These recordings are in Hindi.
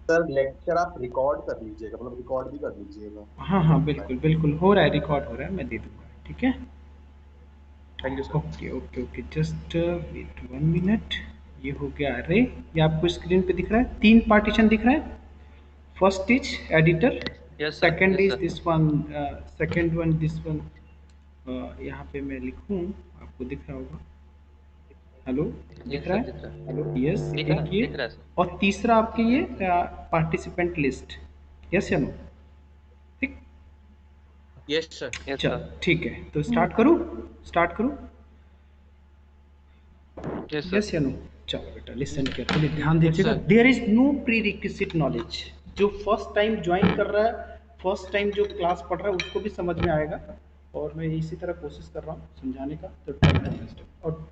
सर लेक्चर आप रिकॉर्ड कर लीजिएगा, मतलब रिकॉर्ड भी कर लीजिएगा। हाँ हाँ बिल्कुल बिल्कुल, हो रहा है, रिकॉर्ड हो रहा है, मैं दे दूंगा, ठीक है। Thank you sir. Okay okay okay, just wait 1 minute. ये हो गया अरे, ये आपको स्क्रीन पे दिख रहा है, 3 पार्टीशन दिख रहा है। First is editor, yes sir, second yes is sir. This one, second one this one. यहाँ पे मैं लिखूँ, आपको दिख रहा होगा, हेलो, दिख यस रहा सर, दिख रहा है, है। हेलो, यस, एक ये, दिख रहा है सर। और तीसरा आपके ये पार्टिसिपेंट लिस्ट, यस या नो, ठीक। Yes sir. यस चलो सर। ठीक है, तो स्टार्ट करूँ, स्टार्ट करूँ, यस सर। यस या नो। चलो बेटा लिसन केयरफुली, ध्यान यस दीजिएगा, sir. There is no prerequisite knowledge. जो फर्स्ट टाइम ज्वाइन कर रहा है, फर्स्ट टाइम जो क्लास पढ़ रहा है, उसको भी समझ में आएगा, और मैं इसी तरह कोशिश कर रहा हूँ समझाने का, तो try to understand। और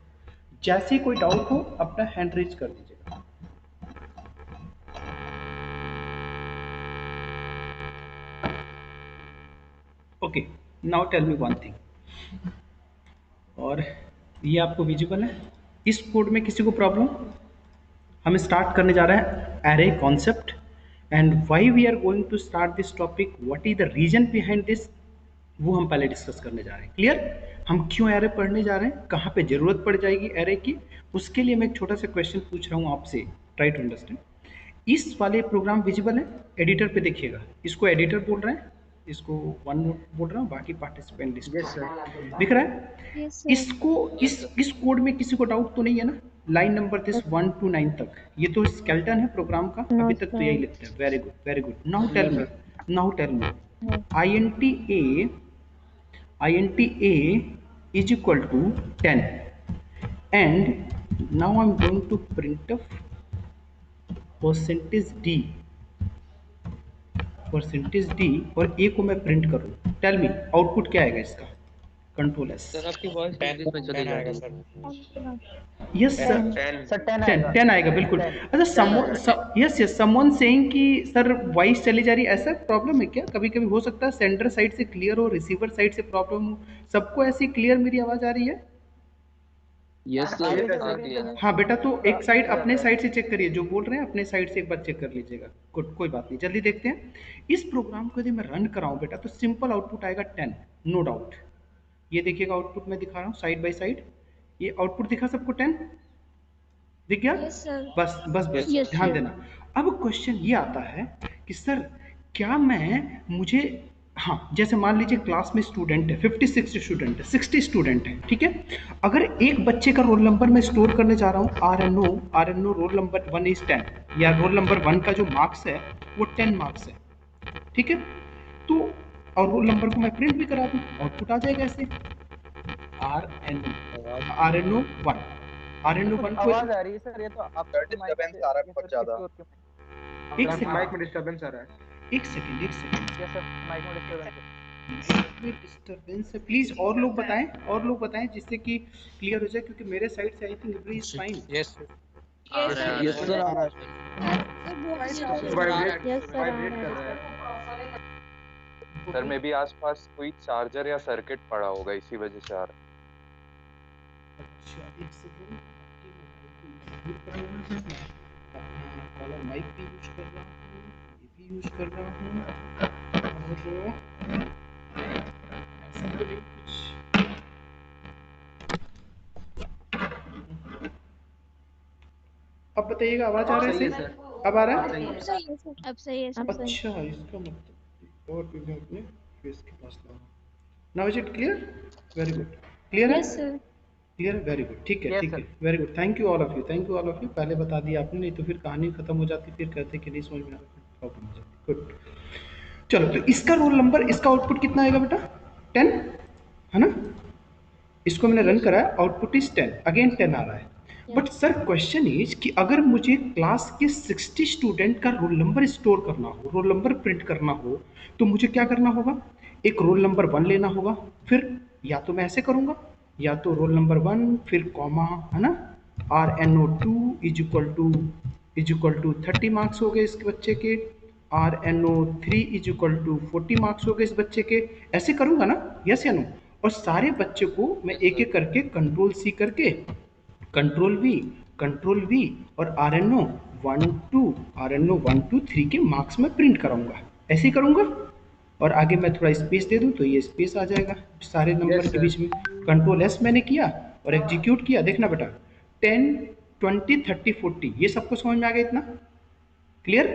जैसे ही कोई डाउट हो अपना हैंड रेज कर दीजिएगा। Okay, now tell me one thing, और ये आपको विजिबल है, इस कोड में किसी को प्रॉब्लम? हम स्टार्ट करने जा रहे हैं array concept, and why we are going to start this topic, what is the reason behind this, वो हम पहले डिस्कस करने जा रहे हैं। क्लियर? हम क्यों एरे पढ़ने जा रहे हैं, कहाँ पे जरूरत पड़ जाएगी एरे की, उसके लिए मैं एक छोटा सा क्वेश्चन पूछ रहा हूँ आपसे, ट्राई टू अंडरस्टैंड। इस वाले प्रोग्राम विजिबल है, एडिटर पे देखिएगा, इसको एडिटर बोल रहे हैं, इसको वन नोट बोल रहा हूँ, बाकी पार्टिसिपेंट लिस्ट यस सर। दिख रहा है। Yes sir. इसको यस सर। इस कोड में किसी को डाउट तो नहीं है ना? लाइन नंबर दिस 1 to 9 तक, ये तो स्केलेटन है प्रोग्राम का, नो अभी तक तो यही सर। लिखते हैं। Very good very good, now tell no me, sir. Now tell me, no. int a is equal to 10, and now I'm going to print of percentage D, और ए को मैं प्रिंट करूँ, टेल मी आउटपुट क्या आएगा इसका, कंट्रोल एस। सर आपकी वॉइस बीच 10, बीच में चली 10 जा आएगा रही है। Sir. Yes sir, 10। 10। Sir 10 ten आएगा। टेन आएगा बिल्कुल। 10। अच्छा, 10 आएगा 10। यस यस, समवन सेइंग कि सर वॉइस चली जा रही है, ऐसा प्रॉब्लम है क्या? कभी कभी हो सकता है सेंडर साइड से क्लियर हो, रिसीवर साइड से प्रॉब्लम हो, सबको ऐसी क्लियर मेरी आवाज आ रही है? यस आ सर, रही है यस सर, आ सर। मेरी गया। तो हाँ बेटा, तो एक साइड क्लियर अपने है। साइड से चेक करिए, जो बोल रहे हैं अपने साइड से एक बार चेक कर लीजिएगा। गुड, कोई बात नहीं, जल्दी देखते हैं। इस प्रोग्राम को यदि मैं रन कराऊं बेटा, तो सिंपल आउटपुट आएगा 10, नो डाउट। ये देखिएगा आउटपुट मैं दिखा रहा हूँ साइड बाय साइड, ये आउटपुट दिखा सबको 10, दिख गया? Yes sir. बस बस बस, यस यस ध्यान सर। देना। अब क्वेश्चन ये आता है कि सर क्या मैं, मुझे, हाँ जैसे मान लीजिए क्लास में स्टूडेंट है, 56 स्टूडेंट है, 60 स्टूडेंट है, ठीक है। अगर एक बच्चे का रोल नंबर मैं स्टोर करने जा रहा हूँ, R N O roll number 1 is 10, या रोल नंबर 1 का जो मार्क्स है वो 10 मार्क्स है, ठीक है। तो और रोल नंबर को मैं प्रिंट भी करा दूँ, आउटपुट आ जाएगा ऐसे, R N O one, R sir N O कुछ वन को। आवाज आ रही है सर, ये तो सर आपके माइक डिस्टर्बेंस से आ रहा है या बहुत फिर ज्यादा। किसी और के माइक। एक आपके माइक में सेकंड, डिस्टर्बेंस आ रहा है। एक सेकंड, एक सेकंड, यस सर, माइक में डिस्टर्बेंस है। डिस्टर्बेंस है, प्लीज और लोग बताएं, और लोग बताएं, जिससे कि क्लियर हो जाए, क्योंकि मेरे साइड से I think every is fine. Yes आ यस रहा है, आ सर। रहा यस है। सर, आ रहा है। सर बहुत सर डिस्टर्बेंस है। वाइब्रेट यस सर, आ वाइब्रेट रहा है कर रहा है। डिस्टर्ब। सर मे भी आसपास कोई चार्जर या सर्किट पड़ा होगा, इसी वजह से आ रहा अच्छा एक सेकंड, अपना कॉलर माइक भी यूज कर रहा हूँ, ये भी यूज कर रहा हूँ, और ऐसा तो नहीं कुछ। अब बताइएगा, आवाज आ रहा है सही है सही? सर। अब आ रहा अब है? सही अब है। सही है सर। अब सही है सर। अच्छा, इसका मतलब और भी मैं अपने फेस के पास लाऊं। Now is it clear? Very good, clear है? Yes sir. क्लियर है, वेरी गुड, ठीक है यस ठीक सर। है, very good, thank you all of you, thank you all of you, पहले बता दिया आपने, नहीं तो फिर कहानी खत्म हो जाती, फिर कहते कि नहीं समझ में आ रहा, प्रॉब्लम हो जाती। गुड, चलो, तो इसका रोल नंबर, इसका आउटपुट कितना आएगा बेटा? 10, है ना? इसको मैंने रन यस करा सर। है, आउटपुट इज 10, अगेन 10 आ रहा है। But yes. Sir question is कि अगर मुझे क्लास के 60 स्टूडेंट का रोल नंबर स्टोर करना हो, रोल नंबर प्रिंट करना हो, तो मुझे क्या करना होगा? एक रोल नंबर 1 लेना होगा, फिर या तो मैं ऐसे करूंगा, या तो रोल नंबर 1 फिर कॉमा, है ना, RNO2 is equal to 30 marks हो गए इस बच्चे के, RNO3 is equal to 40 marks हो गए इस बच्चे के, ऐसे करूंगा ना, यस या नो? और सारे बच्चे को मैं यस एक सर। एक करके कंट्रोल सी करके, कंट्रोल वी, कंट्रोल वी, और RNO 1 2 RNO 1 2 3 के मार्क्स में प्रिंट कराऊंगा, ऐसे ही करूंगा। और आगे मैं थोड़ा स्पेस दे दूं तो ये स्पेस आ जाएगा सारे नंबर के बीच में। कंट्रोल एस मैंने किया और एग्जीक्यूट किया। देखना बेटा 10 20 30 40 ये सबको समझ में आ गया इतना? क्लियर?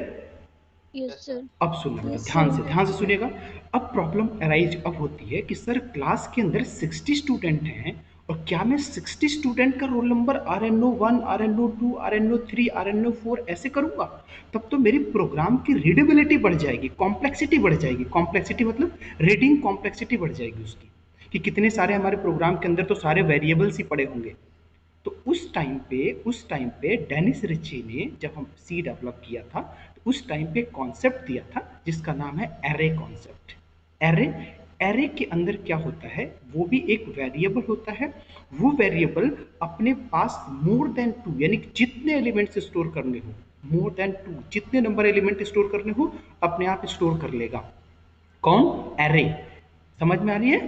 Yes sir. अब सुनना बेटा, Yes, ध्यान से सुनिएगा। अब प्रॉब्लम अराइज अब होती है कि सर क्लास के अंदर 60 स्टूडेंट हैं और क्या मैं 60 स्टूडेंट का roll number RNO 1 RNO 2 RNO 3 RNO 4 ऐसे करूंगा? तब तो मेरी प्रोग्राम की रीडेबिलिटी बढ़ जाएगी, कॉम्प्लेक्सिटी बढ़ जाएगी। कॉम्प्लेक्सिटी मतलब रीडिंग कॉम्प्लेक्सिटी बढ़ जाएगी उसकी, कि कितने सारे हमारे प्रोग्राम के अंदर तो सारे वेरिएबल्स ही पड़े होंगे। तो उस टाइम पे डेनिस रिची ने जब हम सी डेवलप किया था तो उस टाइम पे कॉन्सेप्ट दिया था जिसका नाम है एरे कॉन्सेप्ट। एरे के अंदर क्या होता है, वो भी एक वेरिएबल होता है। वो वेरिएबल अपने पास मोर देन 2 यानी कि जितने एलिमेंट्स स्टोर करने हो, मोर देन 2 जितने नंबर एलिमेंट स्टोर करने हो अपने आप स्टोर कर लेगा। कौन? एरे। समझ में आ रही है?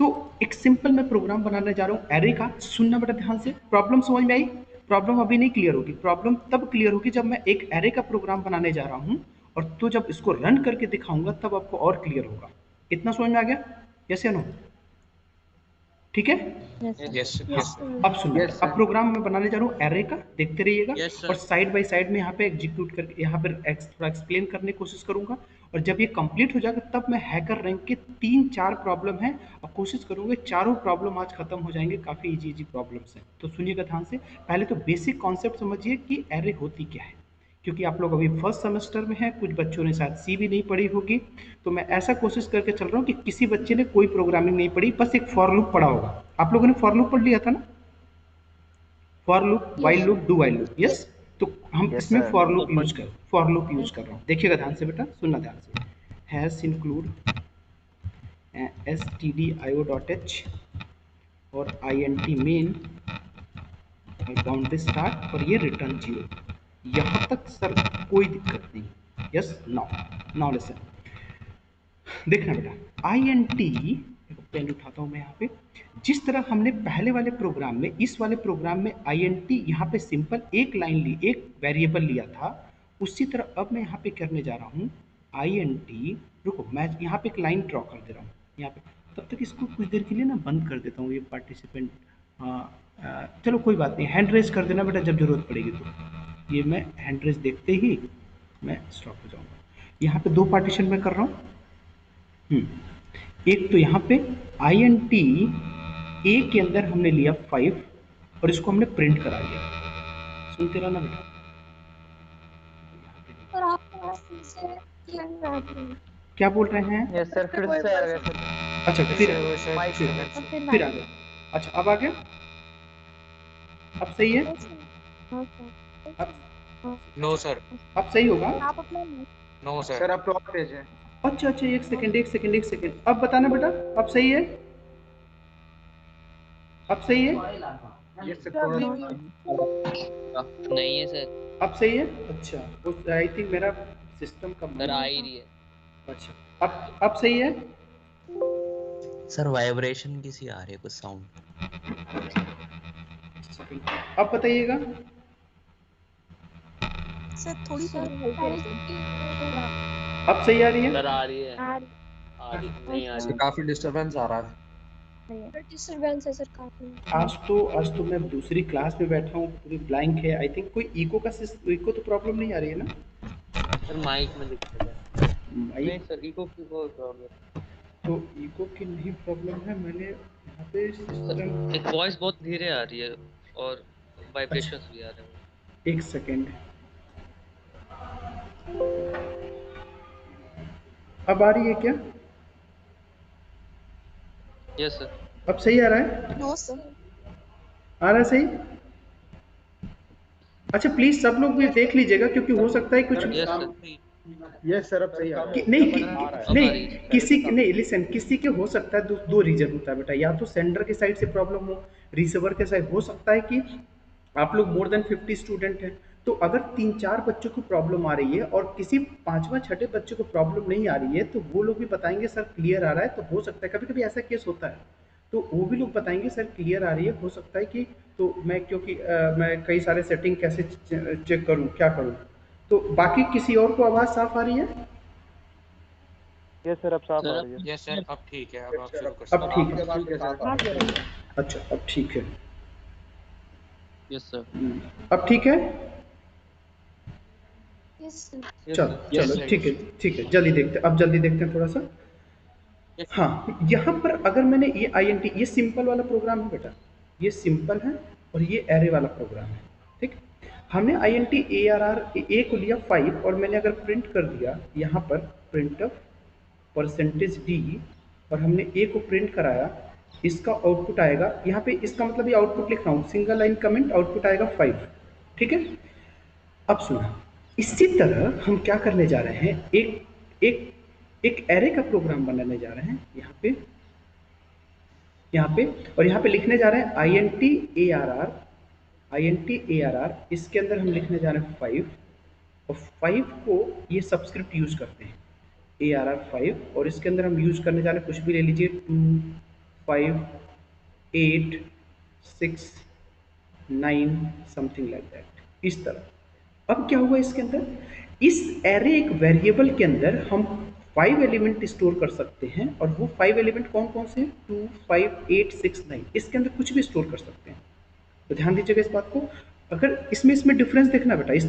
तो एक सिंपल मैं प्रोग्राम बनाने जा रहा हूँ एरे का। सुनना बेटा ध्यान से, प्रॉब्लम समझ में आई? प्रॉब्लम अभी नहीं क्लियर होगी, प्रॉब्लम तब क्लियर होगी जब मैं एक एरे का प्रोग्राम बनाने जा रहा हूँ और तो जब इसको रन करके दिखाऊंगा तब आपको और क्लियर होगा। इतना समझ में आ गया? यस या नो? ठीक है? Yes sir. अब सुनिए, अब प्रोग्राम मैं बनाने जा रहा हूँ एरे का, देखते रहिएगा। और साइड बाय साइड में यहाँ पे एग्जीक्यूट करके यहाँ पर थोड़ा एक्सप्लेन करने की कोशिश करूंगा। और जब ये कंप्लीट हो जाएगा तब मैं हैकर रैंक के 3-4 प्रॉब्लम है और कोशिश करूंगा चारों प्रॉब्लम आज खत्म हो जाएंगे। काफी इजी प्रॉब्लम्स हैं, तो सुनिएगा ध्यान से। पहले तो बेसिक कॉन्सेप्ट समझिए कि एरे होती क्या है, क्योंकि आप लोग अभी फर्स्ट सेमेस्टर में हैं, कुछ बच्चों ने शायद सी भी नहीं पढ़ी होगी। तो मैं ऐसा कोशिश करके चल रहा हूँ कि किसी बच्चे ने कोई प्रोग्रामिंग नहीं पढ़ी, बस एक फॉर लूप पढ़ा होगा। आप लोगों ने फॉर लूप पढ़ लिया था ना? For loop, while loop, do while loop. Yes, तो हम इसमें फॉर लूप यूज कर रहा हूँ। देखिएगा ध्यान से बेटा, सुनना ध्यान से। हैश इंक्लूड stdio.h और int मेन और बाउंड्री स्टार्ट और ये रिटर्न 0। यहाँ तक सर कोई दिक्कत नहीं। Yes, now listen. देखना बेटा INT, पेन उठाता हूँ मैं यहाँ पे। जिस तरह हमने पहले वाले प्रोग्राम में, इस वाले प्रोग्राम में INT यहाँ पे सिंपल एक लाइन ली, एक वेरिएबल लिया था, उसी तरह अब मैं यहाँ पे करने जा रहा हूँ INT। रुको, मैं यहाँ पे एक लाइन ड्रॉ कर दे रहा हूँ यहाँ पे। तब तक इसको कुछ देर के लिए ना बंद कर देता हूँ ये पार्टिसिपेंट। चलो कोई बात नहीं, हैंड रेज कर देना बेटा जब जरूरत पड़ेगी तो। ये मैं हैंड रेज देखते ही मैं स्टॉप हो जाऊँगा। यहाँ पे 2 पार्टीशन में कर रहा हूँ। एक तो यहाँ पे INT A के अंदर हमने लिया 5 और इसको हमने प्रिंट करा लिया। सुनते रहना बेटा। सर आपका से क्लियर नहीं आ रही है। क्या बोल रहे हैं? यस सर, फिर से आ गया सर। अच्छा, फिर फिर आ गया। अच्छा, अब आ गया? अब सही है? नो सर, अब सही होगा? आप अपना नो सर। सर आप टॉप पेज है। अच्छा, एक सेकंड। अब बताना बेटा, अब सही है? अब सही है? यस सर, थोड़ा नहीं है सर। अब सही है? अच्छा, उस आई थिंक मेरा सिस्टम का सर आ ही रही है। अच्छा, अब सही है? सर वाइब्रेशन किसी आ रही है, कुछ साउंड। अब बताइएगा। सर थोड़ी अब सही आ रही है? सर आ रही है, नहीं आ रही। काफी डिस्टरबेंस आ रहा है। डिस्टरबेंस है सर काफी। आज तो मैं दूसरी क्लास में बैठा हूँ, पूरी ब्लैंक है। आई थिंक कोई इको तो प्रॉब्लम नहीं आ रही है ना? सर माइक में दिक्कत है। नहीं माइक सर, इको की कोई प्रॉब्लम। तो इको की नहीं प्रॉब्लम है। मैंने यहाँ पे सिस्टम, एक वॉइस बहुत धीरे आ रही है और वाइब्रेशंस भी आ रहे हैं। एक सेकेंड। अब आ रही है क्या? Yes sir. अब सही आ रहा है? No sir. आ रहा है सही? अच्छा, प्लीज सब लोग भी देख लीजिएगा, क्योंकि हो सकता है कुछ यस सर। यस सर, अब सही आ रहा है। नहीं किसी के नहीं, लिसन, किसी के हो सकता है दो रीजन होता है बेटा। या तो सेंडर के साइड से प्रॉब्लम हो, रिसीवर के साइड हो सकता है कि आप लोग मोर देन 50 स्टूडेंट हैं, तो अगर 3-4 बच्चों को प्रॉब्लम आ रही है और किसी 5वां-6ठे बच्चे को प्रॉब्लम नहीं आ रही है तो वो लोग भी बताएंगे सर क्लियर आ रहा है। तो हो सकता है कभी कभी ऐसा केस होता है। तो वो भी लोग बताएंगे सर क्लियर आ रही है, हो सकता है कि, तो मैं क्योंकि मैं कई सारे सेटिंग कैसे चेक करूं, क्या करूं। तो बाकी किसी और को आवाज़ साफ आ रही है? यस सर अब साफ आ रही है। यस सर अब ठीक है, अब आप शुरू कर अब ठीक है, आपके ठीक है साथ सर। आ रही है। अच्छा अब ठीक है। Yes sir. अब ठीक है, यस सर। यस चलो सर। चलो ठीक है ठीक है, जल्दी देखते हैं, अब जल्दी देखते हैं थोड़ा सा। हाँ, यहाँ पर अगर मैंने ये INT, ये सिंपल वाला प्रोग्राम है बेटा, ये सिंपल है और ये एरे वाला प्रोग्राम है, ठीक। हमने INT ARR ए को लिया 5 और मैंने अगर प्रिंट कर दिया यहाँ पर printf %d और हमने ए को प्रिंट कराया, इसका आउटपुट आएगा यहाँ पे, इसका मतलब ये आउटपुट लिख रहा हूँ, सिंगल लाइन कमेंट, आउटपुट आएगा 5, ठीक है। अब सुना, इसी तरह हम क्या करने जा रहे हैं, एक एक एक एरे का प्रोग्राम बनाने जा रहे हैं यहाँ पे और यहाँ पे लिखने जा रहे हैं INT ARR, इसके अंदर हम लिखने जा रहे हैं 5 और 5 को ये सबस्क्रिप्ट यूज करते हैं ARR 5 और इसके अंदर हम यूज करने जा रहे हैं कुछ भी ले लीजिए 2 5 8 6 9 समथिंग लाइक दैट, इस तरह। अब क्या हुआ इसके अंदर, इस एरे एक वेरिएबल के अंदर हम 5 एलिमेंट स्टोर कर सकते हैं और वो 5 एलिमेंट कौन कौन से हैं, 2 5 8 6 9, इसके अंदर कुछ भी स्टोर कर सकते हैं। तो ध्यान दीजिएगा इस बात को। अगर इसमें डिफरेंस देखना बेटा, इस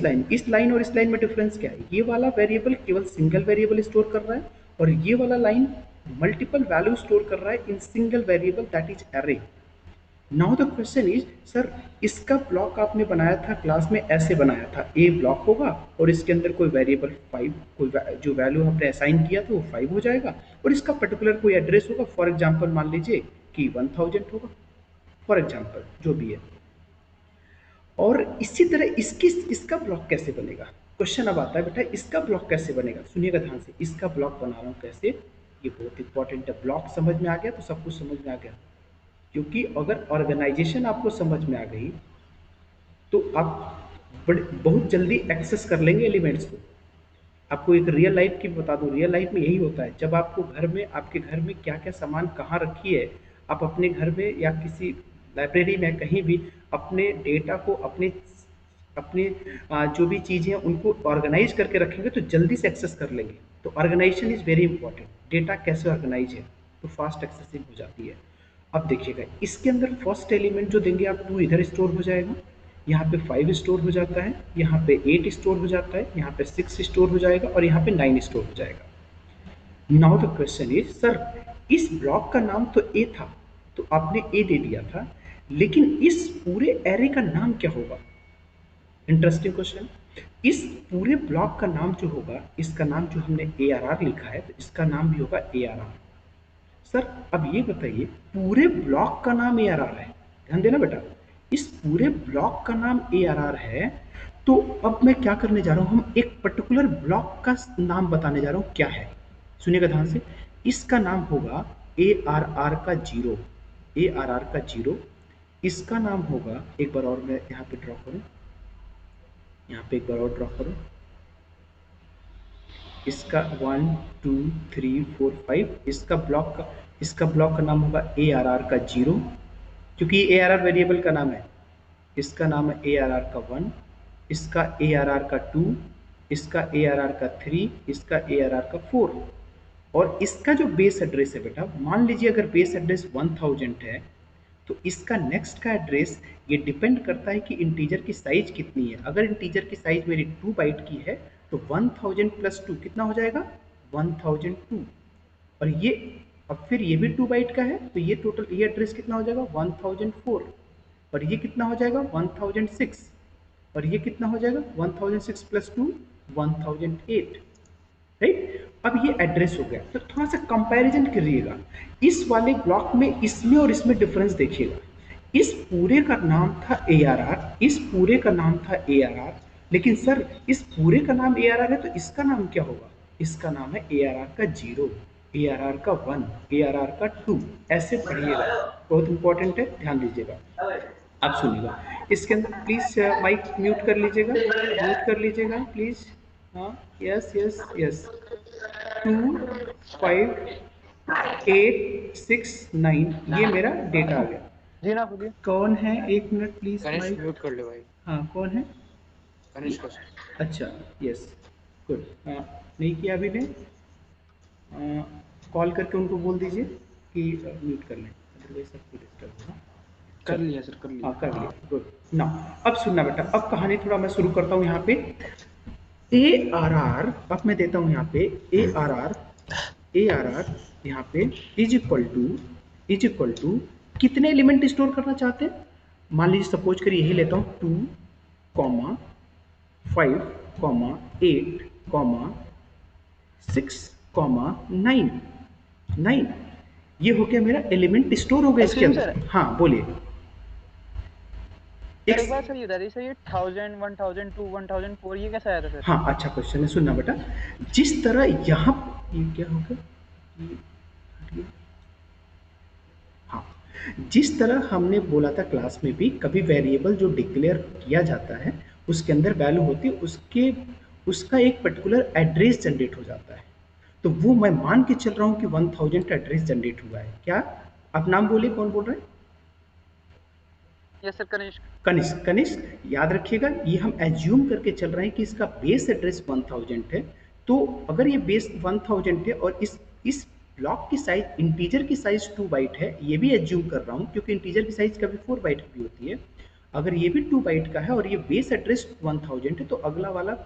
लाइन और इस लाइन में डिफरेंस क्या है, ये वाला वेरिएबल केवल सिंगल वेरिएबल स्टोर कर रहा है और ये वाला लाइन मल्टीपल वैल्यू स्टोर कर रहा है in single variable, that is array. Now the question is sir, इसका ब्लॉक आपने बनाया था क्लास में, ऐसे बनाया था, ए ब्लॉक होगा और इसके अंदर कोई वेरिएबल 5, कोई जो वैल्यू हमने असाइन किया था वो 5 हो जाएगा और इसका पर्टिकुलर कोई एड्रेस होगा, फॉर एग्जांपल मान लीजिए कि 1000 होगा, फॉर एग्जांपल जो भी है। और इसी तरह इसका ब्लॉक कैसे बनेगा, क्वेश्चन अब आता है बेटा, इसका ब्लॉक कैसे बनेगा, सुनिएगा ध्यान से, इसका ब्लॉक बना रहा हूँ कैसे, ये बहुत इंपॉर्टेंट है। ब्लॉक समझ में आ गया तो सब कुछ समझ में आ गया, क्योंकि अगर ऑर्गेनाइजेशन आपको समझ में आ गई तो आप बहुत जल्दी एक्सेस कर लेंगे एलिमेंट्स को। आपको एक रियल लाइफ की बता दूं, रियल लाइफ में यही होता है, जब आपको घर में, आपके घर में क्या क्या सामान कहाँ रखी है, आप अपने घर में या किसी लाइब्रेरी में कहीं भी अपने डेटा को, अपने अपने जो भी चीज़ें हैं उनको ऑर्गेनाइज करके रखेंगे तो जल्दी से एक्सेस कर लेंगे। तो organization is very important, data कैसे ऑर्गेनाइज है तो फास्ट एक्सेसिव हो जाती है। अब देखिएगा इसके अंदर फर्स्ट एलिमेंट जो देंगे आप, 2 इधर स्टोर हो जाएगा, यहाँ पे 5 स्टोर हो जाता है, यहाँ पे 8 स्टोर हो जाता है, यहाँ पे 6 स्टोर हो जाएगा और यहाँ पे 9 स्टोर हो जाएगा। Now the question is sir, इस ब्लॉक का नाम तो ए था तो आपने ए दे दिया था, लेकिन इस पूरे एरे का नाम क्या होगा, इंटरेस्टिंग क्वेश्चन। इस पूरे ब्लॉक का नाम जो होगा, इसका नाम जो हमने ARR लिखा है तो इसका नाम भी होगा ARR। सर अब ये बताइए, पूरे ब्लॉक का नाम ARR है, ध्यान देना बेटा, इस पूरे ब्लॉक का नाम ARR है, तो अब मैं क्या करने जा रहा हूँ, हम एक पर्टिकुलर ब्लॉक का नाम बताने जा रहा हूँ, क्या है, सुनिएगा ध्यान से। इसका नाम होगा ARR का 0, ARR का 0। इसका नाम होगा, एक बार और मैं यहाँ पे ड्रॉ करूँ, यहाँ पे एक बार और ड्रॉ करूँ, इसका 1 2 3 4 5, इसका ब्लॉक का नाम होगा ARR का 0, क्योंकि ये ARR वेरिएबल का नाम है। इसका नाम है ARR का 1, इसका ARR का 2, इसका ARR का 3, इसका ARR का 4। और इसका जो बेस एड्रेस है बेटा, मान लीजिए अगर बेस एड्रेस 1000 है तो इसका नेक्स्ट का एड्रेस ये डिपेंड करता है कि इंटीजर की साइज कितनी है। अगर इंटीजर की साइज मेरी 2 बाइट की है तो 1000 + 2 कितना हो जाएगा, 1002। और ये अब फिर ये भी 2 बाइट का है तो ये टोटल, ये एड्रेस कितना हो जाएगा, 1004। और ये कितना हो जाएगा, 1006। और ये कितना हो जाएगा, 1006 + 2 1008, राइट। अब ये एड्रेस हो गया, तो थोड़ा सा कंपैरिजन करिएगा, इस वाले ब्लॉक में इसमें और इसमें डिफरेंस देखिएगा। इस पूरे का नाम था ARR, इस पूरे का नाम था ARR, लेकिन सर इस पूरे का नाम ARR है तो इसका नाम क्या होगा, इसका नाम है ARR का 0, ARR का 1, ARR का 2, ऐसे पढ़िएगा, बहुत इंपॉर्टेंट है, ध्यान दीजिएगा। आप सुनिएगा, इसके अंदर प्लीज माइक म्यूट कर लीजिएगा, प्लीज। हाँ, यस यस यस, 2 5 869 ये मेरा डेटा आ गया। जी ना बोलिए। कौन है, एक minute please Ganesh mike. Mute कर ले भाई। हाँ कौन है? गणेश का अच्छा यस गुड। नहीं किया अभी ने, कॉल करके उनको बोल दीजिए कि म्यूट कर लें, अदरवाइज सबको डिस्टर्ब होगा। कर लिया सर, कर लिया। हाँ कर लिया, गुड। ना अब सुनना बेटा, अब कहानी थोड़ा मैं शुरू करता हूँ यहाँ पे। ए आर आर, अब मैं देता हूँ यहाँ पे ए आर आर यहाँ पे इज इक्वल टू कितने एलिमेंट स्टोर करना चाहते हैं? मान लीजिए सपोज करिए यही लेता हूँ 2, 5, 8, 6, 9। ये हो गया मेरा एलिमेंट स्टोर हो गया इसके अंदर। हाँ बोलिए। सर एक बार सर ये बता दीजिए, सर ये 1000, 1002, 1004 ये कैसे आया था सर? हाँ अच्छा क्वेश्चन है, सुनना बेटा। जिस तरह यहाँ ये क्या हो गया, हाँ जिस तरह हमने बोला था क्लास में भी, कभी वेरिएबल जो डिक्लेयर किया जाता है उसके अंदर वैल्यू होती है, उसका एक पर्टिकुलर एड्रेस जनरेट हो जाता है। तो वो मैं मान के चल रहा हूँ कि 1000 का एड्रेस जनरेट हुआ है। क्या आप नाम बोलिए, कौन बोल रहे हैं? यस सर कनिष्क याद रखिएगा, ये हम एज्यूम करके चल रहे हैं कि इसका बेस एड्रेस 1000 है। तो अगर ये बेस 1000 है और इस ब्लॉक की साइज, इंटीजर की साइज 2 बाइट है, ये भी एज्यूम कर रहा हूँ क्योंकि इंटीजर की साइज कभी 4 बाइट भी होती है। अगर ये भी 2 बाइट का है और ये बेस एड्रेस 1000 है, तो अगला वाला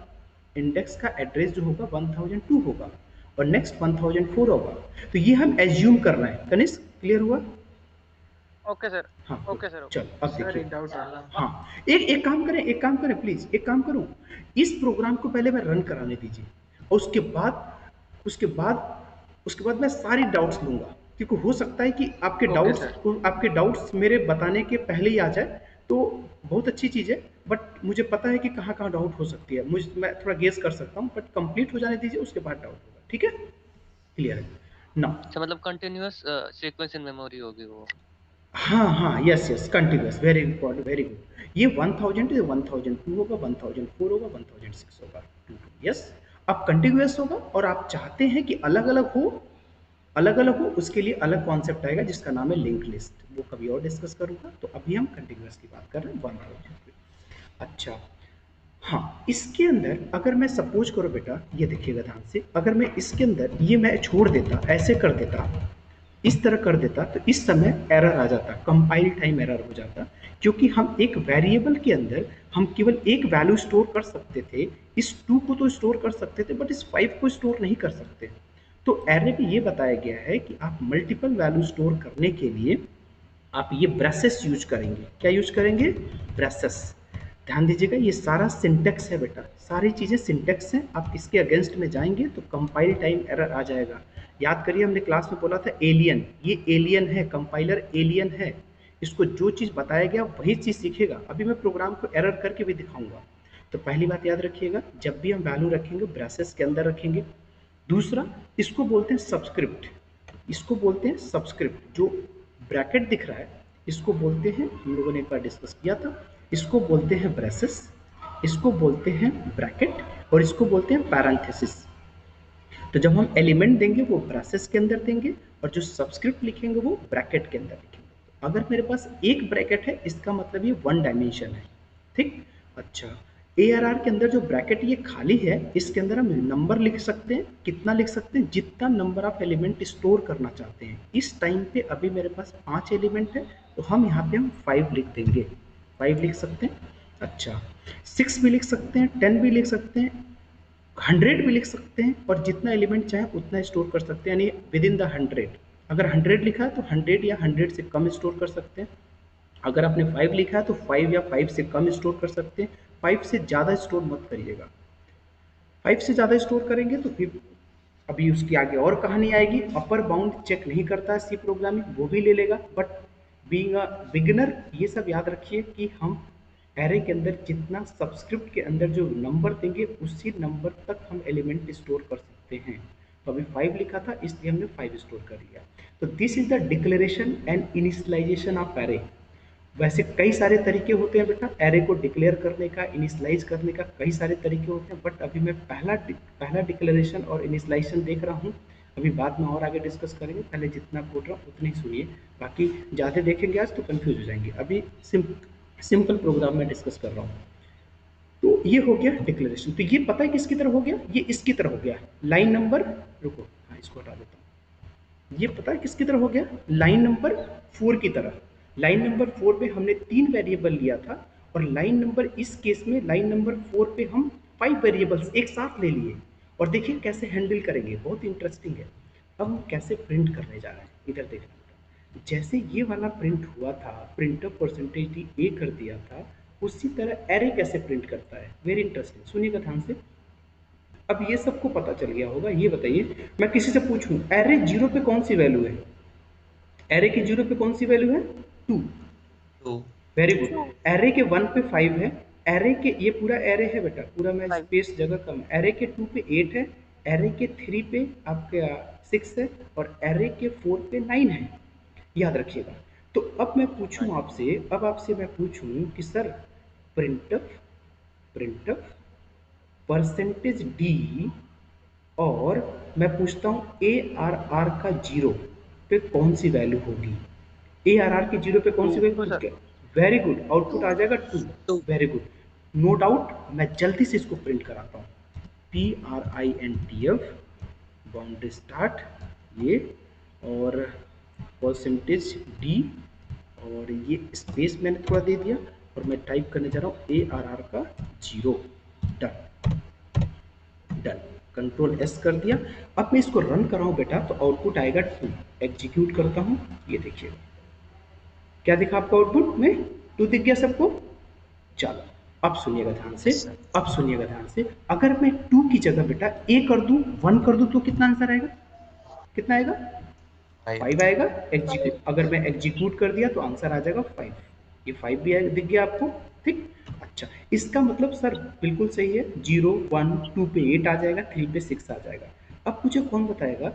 इंडेक्स का एड्रेस जो होगा 1002 होगा और नेक्स्ट 1004 होगा। तो ये हम एज्यूम कर रहे हैं। कनिष्क क्लियर हुआ? Okay sir. हाँ ओके सर। चलो अब सर देखिए। एक डाउट है। हाँ एक काम करें प्लीज, एक काम करूं, इस प्रोग्राम को पहले मैं रन कराने दीजिए और उसके बाद मैं सारी डाउट्स लूंगा, क्योंकि हो सकता है कि आपके डाउट्स मेरे बताने के पहले ही आ जाए। तो बहुत अच्छी चीज़ है, बट मुझे पता है कि कहाँ कहाँ डाउट हो सकती है, मैं थोड़ा गेस कर सकता हूँ, बट कंप्लीट हो जाने दीजिए, उसके बाद डाउट होगा। ठीक है, क्लियर है ना? अच्छा, मतलब कंटिन्यूअस सीक्वेंस इन मेमोरी होगी वो। हाँ yes continuous, very important, very good. ये 1000 ये 1002 होगा, 1004 होगा, 1006 होगा, 2 यस। अब कंटिन्यूअस होगा और आप चाहते हैं कि अलग अलग हो, उसके लिए अलग कॉन्सेप्ट आएगा जिसका नाम है लिंक लिस्ट, वो कभी और डिस्कस करूंगा। तो अभी हम कंटिन्यूअस की बात कर रहे हैं 1000 की। अच्छा हाँ, इसके अंदर अगर मैं सपोज करो बेटा, ये देखिएगा ध्यान से, अगर मैं इसके अंदर ये मैं छोड़ देता, ऐसे कर देता, इस तरह कर देता, तो इस समय एरर आ जाता, कंपाइल टाइम एरर हो जाता, क्योंकि हम एक वेरिएबल के अंदर हम केवल एक वैल्यू स्टोर कर सकते थे। इस 2 को तो स्टोर कर सकते थे, बट इस 5 को स्टोर नहीं कर सकते। तो एरे में ये बताया गया है कि आप मल्टीपल वैल्यू स्टोर करने के लिए आप ये ब्रेसेस यूज करेंगे। क्या यूज करेंगे? ब्रेसेस। ध्यान दीजिएगा, ये सारा सिंटेक्स है बेटा, सारी चीज़ें सिंटेक्स हैं। आप इसके अगेंस्ट में जाएंगे तो कंपाइल टाइम एरर आ जाएगा। याद करिए, हमने क्लास में बोला था एलियन, ये एलियन है, कंपाइलर एलियन है। इसको जो चीज़ बताया गया वही चीज़ सीखेगा। अभी मैं प्रोग्राम को एरर करके भी दिखाऊंगा। तो पहली बात याद रखिएगा, जब भी हम वैल्यू रखेंगे ब्रेसेस के अंदर रखेंगे। दूसरा, इसको बोलते हैं सब्सक्रिप्ट, जो ब्रैकेट दिख रहा है इसको बोलते हैं, हम लोगों ने एक बार डिस्कस किया था, इसको बोलते हैं ब्रेसेस, इसको बोलते हैं ब्रैकेट और इसको बोलते हैं पैरेंथेसिस। तो जब हम एलिमेंट देंगे वो ब्रेसेस के अंदर देंगे और जो सब्सक्रिप्ट लिखेंगे वो ब्रैकेट के अंदर लिखेंगे। तो अगर मेरे पास एक ब्रैकेट है, इसका मतलब ये 1 डायमेंशन है। ठीक, अच्छा ARR के अंदर जो ब्रैकेट ये खाली है, इसके अंदर हम नंबर लिख सकते हैं। कितना लिख सकते हैं? जितना नंबर ऑफ एलिमेंट स्टोर करना चाहते हैं। इस टाइम पे अभी मेरे पास 5 एलिमेंट है, तो हम यहाँ पे हम 5 लिख देंगे, 5 लिख सकते हैं। अच्छा 6 भी लिख सकते हैं, 10 भी लिख सकते हैं, 100 भी लिख सकते हैं, और जितना एलिमेंट चाहे उतना स्टोर कर सकते हैं, यानी विद इन द 100। अगर 100 लिखा है तो 100 या 100 से कम स्टोर कर सकते हैं। अगर आपने 5 लिखा है तो 5 या 5 से कम स्टोर कर सकते हैं। 5 से ज़्यादा स्टोर मत करिएगा, 5 से ज़्यादा स्टोर करेंगे तो फिर अभी उसकी आगे और कहानी आएगी। अपर बाउंड चेक नहीं करता है सी प्रोग्रामिंग, वो भी ले लेगा, बट बीइंग अ बिगिनर ये सब याद रखिए कि हम एरे के अंदर जितना सब्सक्रिप्ट के अंदर जो नंबर देंगे उसी नंबर तक हम एलिमेंट स्टोर कर सकते हैं। तो अभी 5 लिखा था इसलिए हमने 5 स्टोर कर लिया। तो this is the declaration and initialization of array. वैसे कई सारे तरीके होते हैं बेटा एरे को डिक्लेयर करने का, इनिशियलाइज करने का, कई सारे तरीके होते हैं, बट अभी मैं पहला डिक्लेरेशन और इनिशियलाइजेशन देख रहा हूँ। अभी बाद में और आगे डिस्कस करेंगे, पहले जितना बोल रहा हूँ उतने ही सुनिए, बाकी ज़्यादा देखेंगे आज तो कंफ्यूज हो जाएंगे। अभी सिंपल प्रोग्राम में डिस्कस कर रहा हूँ। तो ये हो गया डिक्लेरेशन। तो ये पता है किसकी तरह हो गया, ये इसकी तरह हो गया, लाइन नंबर, रुको हाँ इसको हटा देता हूँ। ये पता है किसकी तरह हो गया, लाइन नंबर 4 की तरह। लाइन नंबर 4 पे हमने 3 वेरिएबल लिया था, और लाइन नंबर, इस केस में लाइन नंबर 4 पे हम 5 वेरिएबल्स एक साथ ले लिए। और देखिए कैसे हैंडल करेंगे, बहुत इंटरेस्टिंग है। अब हम कैसे प्रिंट करने जा रहे हैं, इधर देखना। जैसे ये वाला प्रिंट हुआ था, प्रिंटर परसेंटेज डी ए कर दिया था, उसी तरह एरे कैसे प्रिंट करता है, वेरी इंटरेस्टिंग, सुनिएगा ध्यान से। अब ये सबको पता चल गया होगा, ये बताइए मैं किसी से पूछूं एरे 0 पे कौन सी वैल्यू है, एरे की 0 पे कौन सी वैल्यू है, 2। Very good. एरे के 1 पे 5 है, एरे के, ये पूरा एरे है बेटा, पूरा मैं स्पेस जगह कम, एरे के 2 पे 8 है, एरे के 3 पे आपके 6 है, और एरे के 4 पे 9 है, याद रखिएगा। तो अब मैं पूछूं आपसे, अब आपसे मैं पूछूं कि सर प्रिंटफ परसेंटेज डी, और मैं पूछता हूं ARR का 0 पे कौन सी वैल्यू होगी, ARR की 0 पे कौन सी वैल्यू, वेरी गुड, आउटपुट आ जाएगा 2, वेरी गुड, नो डाउट। मैं जल्दी से इसको प्रिंट कराता हूँ, PRINTF बाउंड्री स्टार्ट ये, और परसेंटेज डी, और ये स्पेस मैंने थोड़ा दे दिया, और मैं टाइप करने जा रहा हूँ ARR का 0, डन, कंट्रोल S कर दिया। अब मैं इसको रन कर रहा हूँ बेटा, तो आउटपुट आएगा 2, एग्जीक्यूट करता हूँ, ये देखिए क्या दिखा आपको आउटपुट में, 2 दिख गया सबको। चलो अब सुनिएगा ध्यान से, अब सुनिएगा ध्यान से, अगर मैं 2 की जगह बेटा A कर दूं, 1 कर दूं, तो कितना आंसर आएगा, कितना आएगा, 5 आएगा। एग्जीक्यूट, अगर मैं एग्जीक्यूट कर दिया तो आंसर आ जाएगा 5, ये 5 भी आएगा, दिख गया आपको, ठीक। अच्छा, इसका मतलब सर बिल्कुल सही है, 0 1 2 पे 8 आ जाएगा, 3 पे 6 आ जाएगा। अब मुझे कौन बताएगा,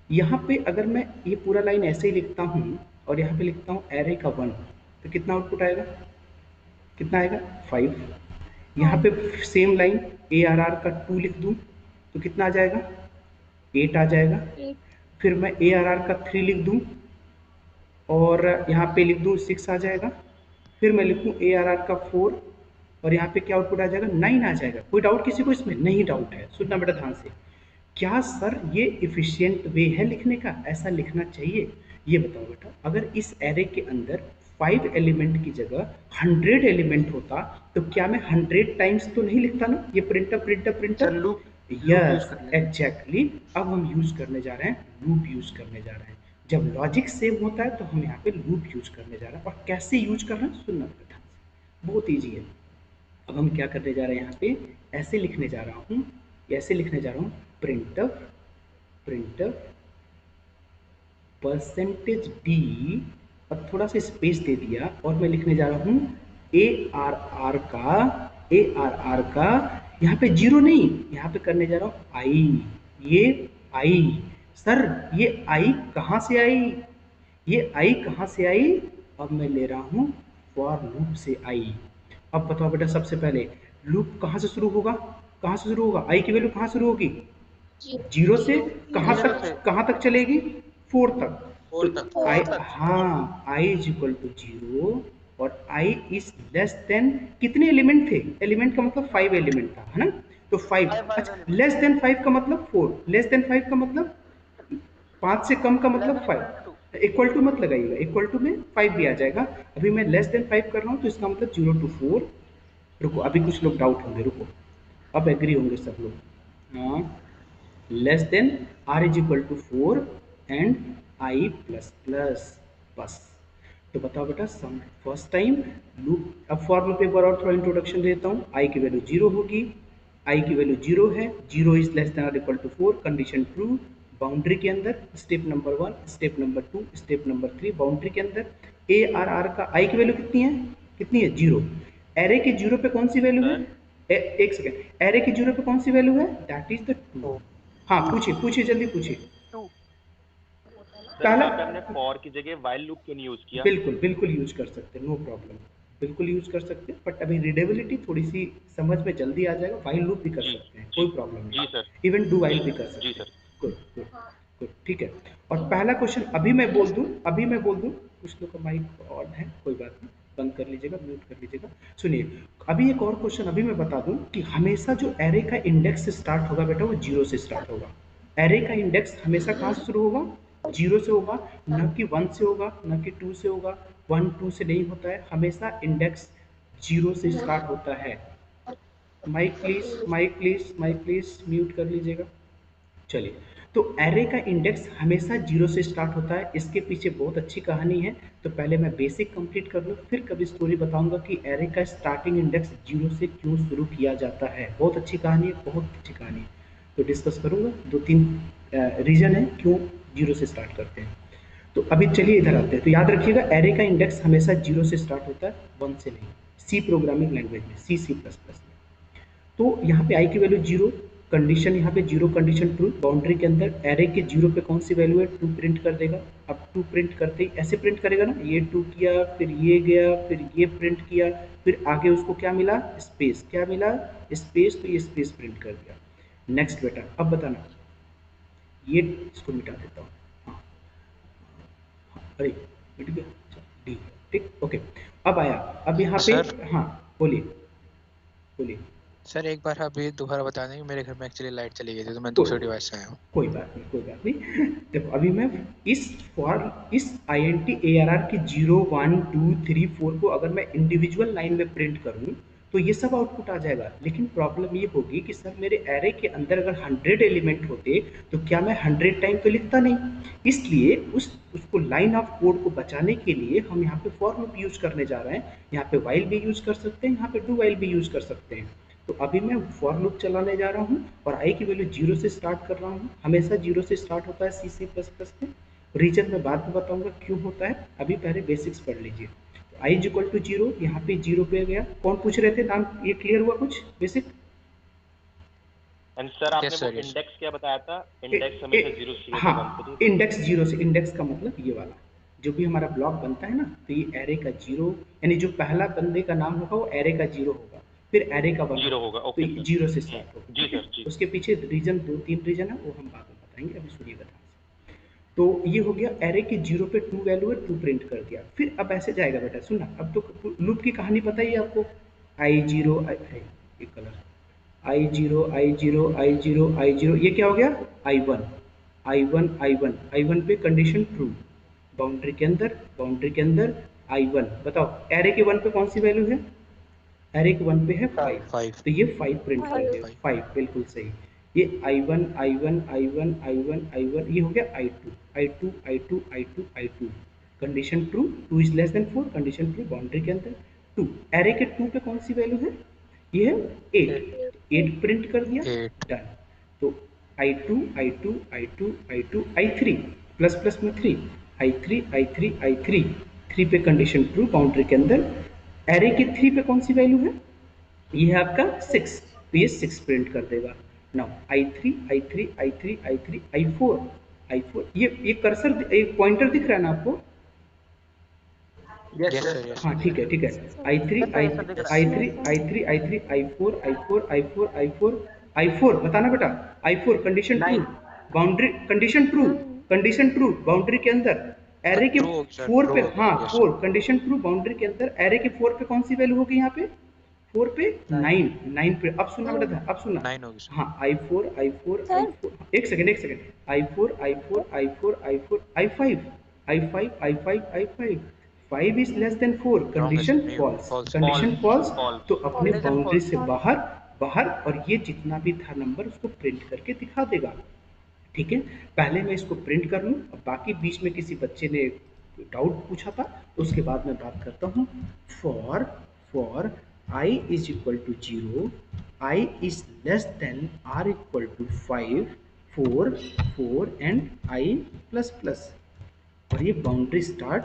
यहाँ पे अगर मैं ये पूरा लाइन ऐसे ही लिखता हूँ, और यहाँ पे लिखता हूँ एरे का 1, तो कितना आउटपुट आएगा, कितना आएगा, 5। यहाँ पे सेम लाइन ARR का 2 लिख दूँ तो कितना आ जाएगा, 8 आ जाएगा। फिर मैं ARR का 3 लिख दूँ, और यहाँ पे लिख दूँ 6 आ जाएगा। फिर मैं लिखूँ ARR का 4, और यहाँ पे क्या आउटपुट आ जाएगा, 9 आ जाएगा। कोई डाउट किसी को इसमें, नहीं डाउट है, सुनना बेटा ध्यान से। क्या सर ये इफिशियंट वे है लिखने का, ऐसा लिखना चाहिए, ये बताओ बेटा। अगर इस एरे के अंदर 5 एलिमेंट की जगह 100 एलिमेंट होता, तो क्या मैं 100 टाइम्स तो नहीं लिखता ना, ये प्रिंटर, यस एग्जैक्टली। अब हम यूज करने जा रहे हैं, लूप यूज करने जा रहे हैं। जब लॉजिक सेम होता है तो हम यहाँ पे लूप यूज करने जा रहे हैं, और कैसे यूज कर रहे हैं सुनना बेटा, बहुत ईजी है। अब हम क्या करने जा रहे हैं, यहाँ पे ऐसे लिखने जा रहा हूँ, ऐसे लिखने जा रहा हूँ, प्रिंटफ परसेंटेज डी, और थोड़ा सा स्पेस दे दिया, और मैं लिखने जा रहा हूँ ARR का यहाँ पे 0 नहीं, यहाँ पे करने जा रहा हूँ आई, ये आई। सर ये आई कहाँ से आई, ये आई कहाँ से आई, अब मैं ले रहा हूँ फॉर लूप से आई। अब बताओ बेटा, सबसे पहले लूप कहाँ से शुरू होगा, कहाँ से शुरू होगा, आई की वैल्यू कहाँ शुरू होगी, 0 से कहाँ तक चलेगी, 4 तक। तो आई, हाँ, आई इज इक्वल टू 0, और आई इज लेस देन, कितने एलिमेंट थे, एलिमेंट का मतलब 5 एलिमेंट था, है ना, तो 5। अच्छा, लेस देन 5 का मतलब 4, लेस देन 5 का मतलब 5 से कम का मतलब 5, इक्वल टू मत लगाइएगा, इक्वल टू में 5 भी आ जाएगा। अभी मैं लेस देन 5 कर रहा हूँ, तो इसका मतलब 0 to 4, रुको अभी कुछ लोग डाउट होंगे, रुको अब एग्री होंगे सब लोग। हाँ, less than R is equal to 4 and I plus plus, बस। तो बताओ बेटा, सम फर्स्ट टाइम लूप, अब फॉर लूप एक बार और थोड़ा इंट्रोडक्शन देता हूँ। I की वैल्यू 0 होगी, I की वैल्यू 0 है, 0 इज लेस देन और equal to 4, condition true. Boundary के अंदर step number 1, step number 2, step number 3, boundary के अंदर ARR का I की वैल्यू कितनी है, कितनी है, 0। एरे के 0 पे कौन सी वैल्यू है, एक सेकेंड, एरे के 0 पे कौन सी वैल्यू है, दैट इज द 2। हाँ पूछिए जल्दी पूछिए। पहला हमने फॉर की जगह व्हाइल लूप क्यों नहीं यूज किया? बिल्कुल यूज कर सकते हैं, नो प्रॉब्लम, बिल्कुल यूज कर सकते हैं, बट अभी रीडेबिलिटी थोड़ी सी समझ में जल्दी आ जाएगा। व्हाइल लूप भी कर सकते हैं, कोई प्रॉब्लम नहीं, जी सर, इवन डू व्हाइल भी कर सकते हैं। जी सर, गुड। ठीक है। और पहला क्वेश्चन अभी मैं बोल दूं, कुछ लोग का माइक ऑन है, कोई बात नहीं, बंद कर लीजिएगा, म्यूट कर लीजिएगा। सुनिए, अभी एक और क्वेश्चन अभी मैं बता दूं कि हमेशा जो एरे का इंडेक्स से स्टार्ट होगा बेटा वो 0 से स्टार्ट होगा। एरे का इंडेक्स हमेशा कहाँ से शुरू होगा? 0 से होगा, न कि 1 से होगा, न कि 2 से होगा। 1 2 से नहीं होता है, हमेशा इंडेक्स 0 से स्टार्ट होता है। माइक प्लीज म्यूट कर लीजिएगा। चलिए, तो एरे का इंडेक्स हमेशा 0 से स्टार्ट होता है। इसके पीछे बहुत अच्छी कहानी है, तो पहले मैं बेसिक कंप्लीट कर लूँ, फिर कभी स्टोरी बताऊंगा कि एरे का स्टार्टिंग इंडेक्स 0 से क्यों शुरू किया जाता है। बहुत अच्छी कहानी है, बहुत अच्छी कहानी है, तो डिस्कस करूंगा। 2-3 रीजन है क्यों 0 से स्टार्ट करते हैं। तो अभी चलिए इधर आते हैं। तो याद रखिएगा, एरे का इंडेक्स हमेशा 0 से स्टार्ट होता है, 1 से नहीं। सी प्रोग्रामिंग लैंग्वेज में, C++ में। तो यहाँ पे आई की वैल्यू 0, कंडीशन यहाँ पे 0 कंडीशन ट्रू, बाउंड्री के अंदर एरे के 0 पे कौन सी वैल्यू है? 2 प्रिंट कर देगा। अब 2 प्रिंट करते ही ऐसे प्रिंट करेगा ना, ये 2 किया, फिर ये गया, फिर ये प्रिंट किया, फिर आगे उसको क्या मिला? स्पेस। क्या मिला? स्पेस। तो ये स्पेस प्रिंट कर दिया। नेक्स्ट बेटा, अब बताना, ये इसको मिटा देता हूँ। हाँ, अरे मिट गया, डी, ठीक, ओके। अब आया, अब यहाँ पे, हाँ बोलिए बोलिए। सर एक बार अभी दोबारा बता देंगे, मेरे घर में एक्चुअली लाइट चली गई थी, तो मैं दूसरे डिवाइस से आया हूँ। कोई बात नहीं। देखो, अभी मैं इस INT ARR की 0 1 2 3 4 को अगर मैं इंडिविजुअल लाइन में प्रिंट करूँ तो ये सब आउटपुट आ जाएगा। लेकिन प्रॉब्लम ये होगी कि सर मेरे एरे के अंदर अगर 100 एलिमेंट होते तो क्या मैं 100 टाइम तो लिखता नहीं। इसलिए उसको लाइन ऑफ कोड को बचाने के लिए हम यहाँ पे फॉर लूप यूज करने जा रहे हैं। यहाँ पे वाइल भी यूज कर सकते हैं, यहाँ पे डू वाइल भी यूज कर सकते हैं। तो अभी मैं फॉर लूप चलाने जा रहा हूँ और आई की वैल्यू 0 से स्टार्ट कर रहा हूँ। हमेशा 0 से स्टार्ट होता है C++ में। रीजन में बाद में बताऊंगा क्यों होता है, अभी पहले बेसिक्स पढ़ लीजिए। तो i = 0, यहाँ पे 0 पे गया। कौन पूछ रहे थे नाम? ये क्लियर हुआ कुछ बेसिक? एंड सर आपने वो इंडेक्स क्या बताया था? इंडेक्स हमेशा 0 से शुरू होता है। हाँ, इंडेक्स 0 से। इंडेक्स का मतलब ये वाला जो भी हमारा ब्लॉक बनता है ना, तो ये एरे का 0, यानी जो पहला बंदे का नाम होगा वो एरे का 0 होगा, फिर एरे का 1 होगा। तो 0 से स्टार्ट होगा। जी सर, जी। उसके पीछे रीजन 2-3 रीजन है, वो हम बाद में बताएंगे, अभी सुनिए बता। तो ये हो गया, एरे के 0 पे 2 वैल्यू है, 2 प्रिंट कर दिया। फिर अब ऐसे जाएगा बेटा, सुनना, अब तो लूप की कहानी पता ही है आपको। I0 एक कलर, I0 ये क्या हो गया? I1 पे कंडीशन ट्रू, बाउंड्री के अंदर I1। बताओ एरे के 1 पे कौन सी वैल्यू है? एरे के 1 पे है 5, तो ये 5 प्रिंट कर दिया। 5 बिल्कुल सही। ये I1 ये हो गया I2 condition true, 2 is less than 4, condition true, boundary के अंदर 2। एरे के 2 पे कौन सी वैल्यू है? ये है 8 प्रिंट कर दिया, डन। तो I2 I3 प्लस में 3, I3 3 पे कंडीशन ट्रू, बाउंड्री के अंदर। एरे के 3 पे कौन सी वैल्यू है? ये है आपका 6, तो ये 6 प्रिंट कर देगा। नाउ I4 ये कर्सर, एक पॉइंटर दिख रहा है ना आपको? हाँ ठीक है। I4 बताना बेटा। I4 condition true, boundary condition true, boundary के अंदर एरे के 4 पे, हाँ 4 कंडीशन ट्रू, बाउंड्री के अंदर एरे के 4 पे कौन सी वैल्यू होगी? यहाँ पे 4 पे 9 पे। अब सुनना बेटा, अब सुनना। हाँ I4 एक second I5 5 is less than 4, condition false. तो अपने बाउंड्री से बाहर और ये जितना भी था नंबर उसको प्रिंट करके दिखा देगा। ठीक है, पहले मैं इसको प्रिंट कर लूँ, अब बाकी बीच में किसी बच्चे ने डाउट पूछा था तो उसके बाद मैं बात करता हूँ। For I is equal to 0, I is less than R equal to 5, 4 and I plus। और ये बाउंड्री स्टार्ट,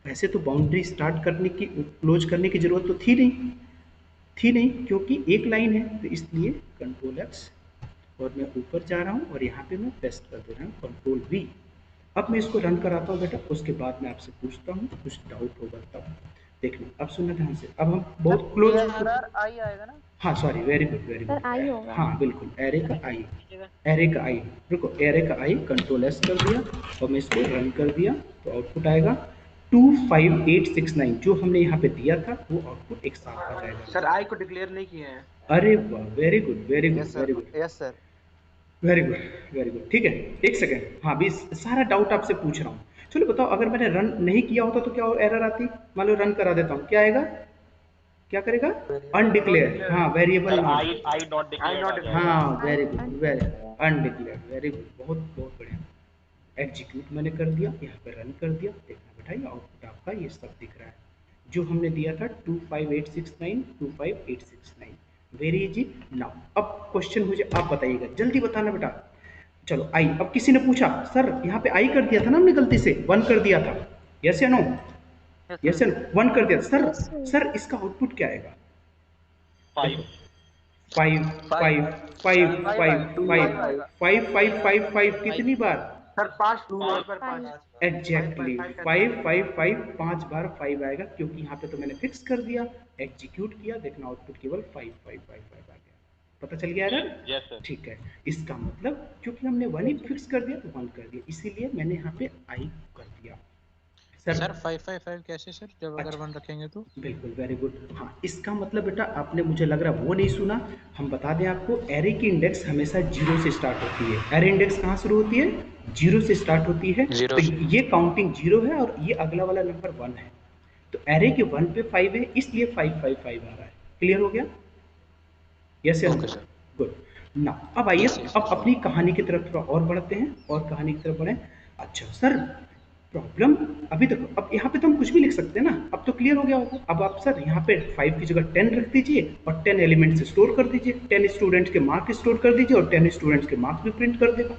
वैसे तो बाउंड्री स्टार्ट करने की, क्लोज करने की जरूरत तो थी नहीं क्योंकि एक लाइन है, तो इसलिए कंट्रोल X और मैं ऊपर जा रहा हूँ और यहाँ पे मैं पेस्ट कर दे रहा हूँ कंट्रोल V। अब मैं इसको रन कराता हूँ बेटा, उसके बाद मैं आपसे पूछता हूँ, कुछ डाउट होगा तब। देख लो, अब सुनना ध्यान से। अब हम बहुत क्लोज, आई आएगा ना? हाँ sorry, very good very sir good. आई होगा। हाँ बिल्कुल, एरे का आई, एरे का आई, रुको, एरे का आई कंट्रोल एस कर दिया और मैं इसको रन कर दिया तो आउटपुट आएगा 25869। जो हमने यहाँ पे दिया था वो आउटपुट एक साथ आ जाएगा। सर आई को डिक्लेयर नहीं किए हैं। अरे वाह, very good very good very good yes sir. Very good very good. ठीक है, एक सेकेंड, हाँ भी सारा डाउट आपसे पूछ रहा हूँ। चलो बताओ, अगर मैंने रन नहीं किया होता तो क्या एरर आती? मान लो रन करा देता हूँ, क्या आएगा, क्या करेगा? अनडिक्लेयर्ड, हाँ वेरिएबल आई नॉट डिक्लेयर्ड। हाँ very good, very undeclared, very good, बहुत बहुत बढ़िया। एग्जीक्यूट मैंने कर दिया, यहाँ पे रन कर दिया, देखना बेटा ये आउटपुट आपका ये सब दिख रहा है जो हमने दिया था 25869 25869। Very easy. नाउ अब क्वेश्चन मुझे आप बताइएगा, जल्दी बताना बेटा। चलो आई, अब किसी ने पूछा सर यहाँ पे आई कर दिया था ना हमने गलती से, 1 कर दिया था, यस या नो? यस या नो? 1 कर दिया सर। सर इसका आउटपुट क्या आएगा? 5 5 5 5 5 5 5 5 5 कितनी बार? सर 5 2 और पर 5 एग्जैक्टली 5 5 5 5 बार 5 आएगा, क्योंकि यहाँ पे तो मैंने फिक्स कर दिया, एग्जीक्यूट किया, देखना आउटपुट केवल 5 5 5 5 आ गया। पता चल गया एरर? Yes sir. ठीक है, इसका मतलब क्योंकि हमने 1 ही फिक्स कर दिया तो 1 कर दिया, इसीलिए मैंने यहाँ पे आई कर दिया। सर 555 कैसे सर, जब अगर 1 रखेंगे तो? बिल्कुल, वेरी गुड। हाँ, इसका मतलब बेटा आपने मुझे लग रहा वो नहीं सुना। हम बता दें आपको, एरे की इंडेक्स हमेशा 0 से स्टार्ट होती है। एरे इंडेक्स कहाँ शुरू होती है? 0 से स्टार्ट होती है। तो ये काउंटिंग 0 है और ये अगला वाला नंबर 1 है, तो एरे के 1 पे 5 है, इसलिए 555 आ रहा है। क्लियर हो गया? Yes yes sir, good. ना अब आइए, अब अपनी कहानी की तरफ थोड़ा और बढ़ते हैं, और कहानी की तरफ बढ़ें। अच्छा सर, प्रॉब्लम अभी देखो, अब यहाँ पे तो हम कुछ भी लिख सकते हैं ना, अब तो क्लियर हो गया होगा। अब आप सर यहाँ पे 5 की जगह 10 रख दीजिए और 10 एलिमेंट्स स्टोर कर दीजिए, 10 स्टूडेंट्स के मार्क्स स्टोर कर दीजिए और 10 स्टूडेंट्स के मार्क्स भी प्रिंट कर देगा।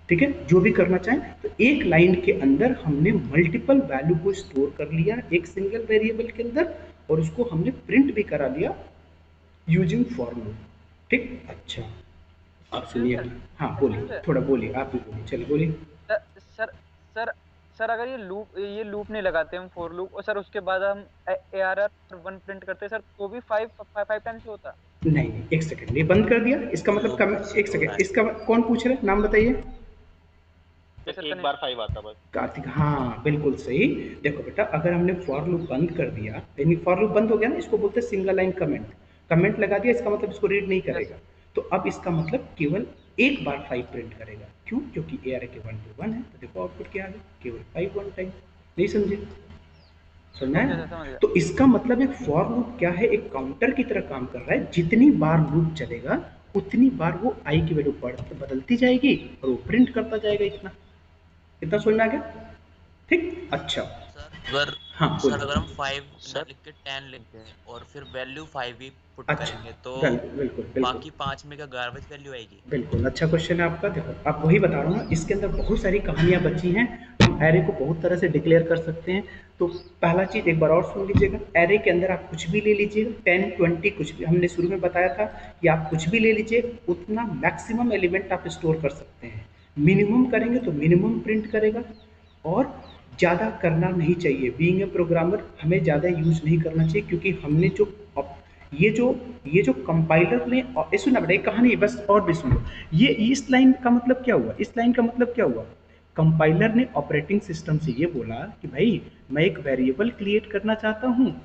ठीक है, जो भी करना चाहें। तो एक लाइन के अंदर हमने मल्टीपल वैल्यू को स्टोर कर लिया एक सिंगल वेरिएबल के अंदर, और उसको हमने प्रिंट भी करा लिया यूजिंग फॉर लूप। ठीक, अच्छा आप सुनिए, हाँ बोलिए, थोड़ा बोलिए, आप भी बोलिए, चलिए बोलिए। सर सर सर अगर ये लूप नहीं लगाते हम फॉर लूप, और सर उसके बाद हम ARR 1 प्रिंट करते हैं सर, तो भी 5 टाइम्स होता? नहीं, एक सेकंड, ये बंद कर दिया, इसका मतलब कम, एक सेकंड, इसका कौन पूछ रहे, नाम बताइए। एक बार 5 आता बस। कार्तिक, हाँ बिल्कुल सही। देखो बेटा, अगर हमने फॉर लूप बंद कर दिया, यानी फॉर लूप बंद हो गया ना, इसको बोलते हैं सिंगल लाइन कमेंट। कमेंट लगा दिया, इसका मतलब इसको रीड नहीं करेगा। तो अब इसका मतलब केवल एक बार 5 प्रिंट करेगा। क्यों? क्योंकि ARray के 1 पे 1 है, तो देखो आउटपुट क्या आ गया, केवल 5 1 टाइम। नहीं समझे? समझना है? तो इसका मतलब एक फॉर लूप क्या है, एक काउंटर की तरह काम कर रहा है। जितनी बार लूप चलेगा उतनी बार वो आई की वैल्यू बदलती जाएगी और वो प्रिंट करता जाएगा। इतना समझ में आ गया? ठीक, अच्छा अगर हाँ, सर अगर हम 5 लिख के 10 लिखते हैं और फिर वैल्यू 5 ही पुट करेंगे तो बिल्कुल बाकी 5 में क्या गार्बेज वैल्यू आएगी? बिल्कुल, अच्छा क्वेश्चन है आपका। देखो, आप वही बता रहा हूँ ना, इसके अंदर बहुत सारी कहानियां बची हैं। हम एरे को बहुत तरह से डिक्लेयर कर सकते हैं। तो पहला चीज एक बार और सुन लीजिएगा, एरे के अंदर आप कुछ भी ले लीजिएगा, 10 20 कुछ भी, हमने शुरू में बताया था कि आप कुछ भी ले लीजिए, उतना मैक्सिमम एलिमेंट आप स्टोर कर सकते हैं। मिनिमम करेंगे तो मिनिमम प्रिंट करेगा, और ज़्यादा करना नहीं चाहिए। बीइंग ए प्रोग्रामर हमें ज़्यादा यूज नहीं करना चाहिए, क्योंकि हमने जो ये जो कंपाइलर ने, और सुनना बेटा, एक कहानी बस और भी सुनो। ये इस लाइन का मतलब क्या हुआ, इस लाइन का मतलब क्या हुआ, कंपाइलर ने ऑपरेटिंग सिस्टम से ये बोला कि भाई मैं एक वेरिएबल क्रिएट करना चाहता हूँ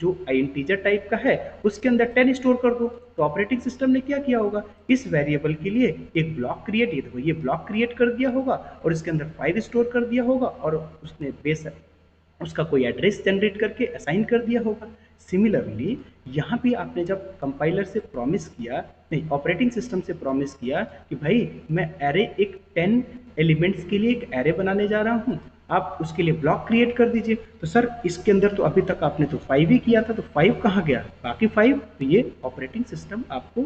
जो इंटीजर टाइप का है, उसके अंदर 10 स्टोर कर दो। तो ऑपरेटिंग सिस्टम ने क्या किया होगा, इस वेरिएबल के लिए एक ब्लॉक क्रिएट, ये ब्लॉक क्रिएट कर दिया होगा और इसके अंदर 5 स्टोर कर दिया होगा, और उसने बेस उसका कोई एड्रेस जनरेट करके असाइन कर दिया होगा। सिमिलरली यहाँ भी आपने जब कंपाइलर से प्रॉमिस किया, नहीं ऑपरेटिंग सिस्टम से प्रॉमिस किया कि भाई मैं एरे एक 10 एलिमेंट्स के लिए एक एरे बनाने जा रहा हूँ, आप उसके लिए ब्लॉक क्रिएट कर दीजिए। तो सर इसके अंदर तो अभी तक आपने तो 5 ही किया था, तो 5 कहाँ गया, बाकी 5? तो ये ऑपरेटिंग सिस्टम आपको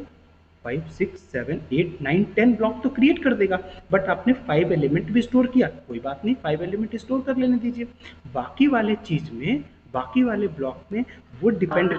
5 6 7 8 9 10 ब्लॉक तो क्रिएट कर देगा, बट आपने 5 एलिमेंट भी स्टोर किया, कोई बात नहीं, 5 एलिमेंट स्टोर कर लेने दीजिए। बाकी वाले चीज में, बाकी वाले ब्लॉक में वो डिपेंड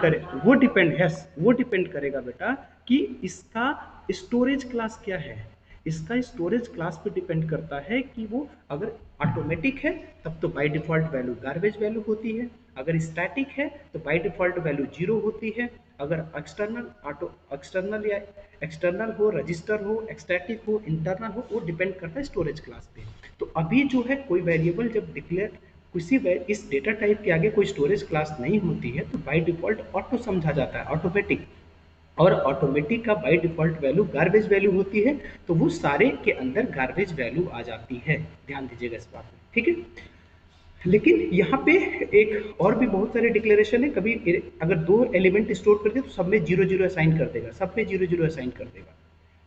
करेगा बेटा कि इसका स्टोरेज क्लास क्या है। इसका स्टोरेज क्लास पे डिपेंड करता है कि वो अगर ऑटोमेटिक है तब तो by default value garbage value होती है, अगर स्टैटिक है तो बाय डिफॉल्ट वैल्यू 0 होती है, अगर एक्सटर्नल या एक्सटर्नल हो, रजिस्टर हो, स्टैटिक हो, इंटरनल हो, वो डिपेंड करता है स्टोरेज क्लास पे। तो अभी जो है कोई वेरिएबल जब डिक्लेयर इस डेटा टाइप के आगे कोई स्टोरेज क्लास नहीं होती है तो बाय डिफॉल्ट ऑटो समझा जाता है, ऑटोमेटिक। और ऑटोमेटिक का by default value garbage value होती है, तो वो सारे के अंदर गार्बेज वैल्यू आ जाती है। ध्यान दीजिएगा इस बात में, ठीक है। लेकिन यहाँ पे एक और भी बहुत सारे डिक्लेरेशन है। कभी अगर 2 एलिमेंट स्टोर कर दिए तो सब में 0 0 असाइन कर देगा, सब में 0 0 असाइन कर देगा,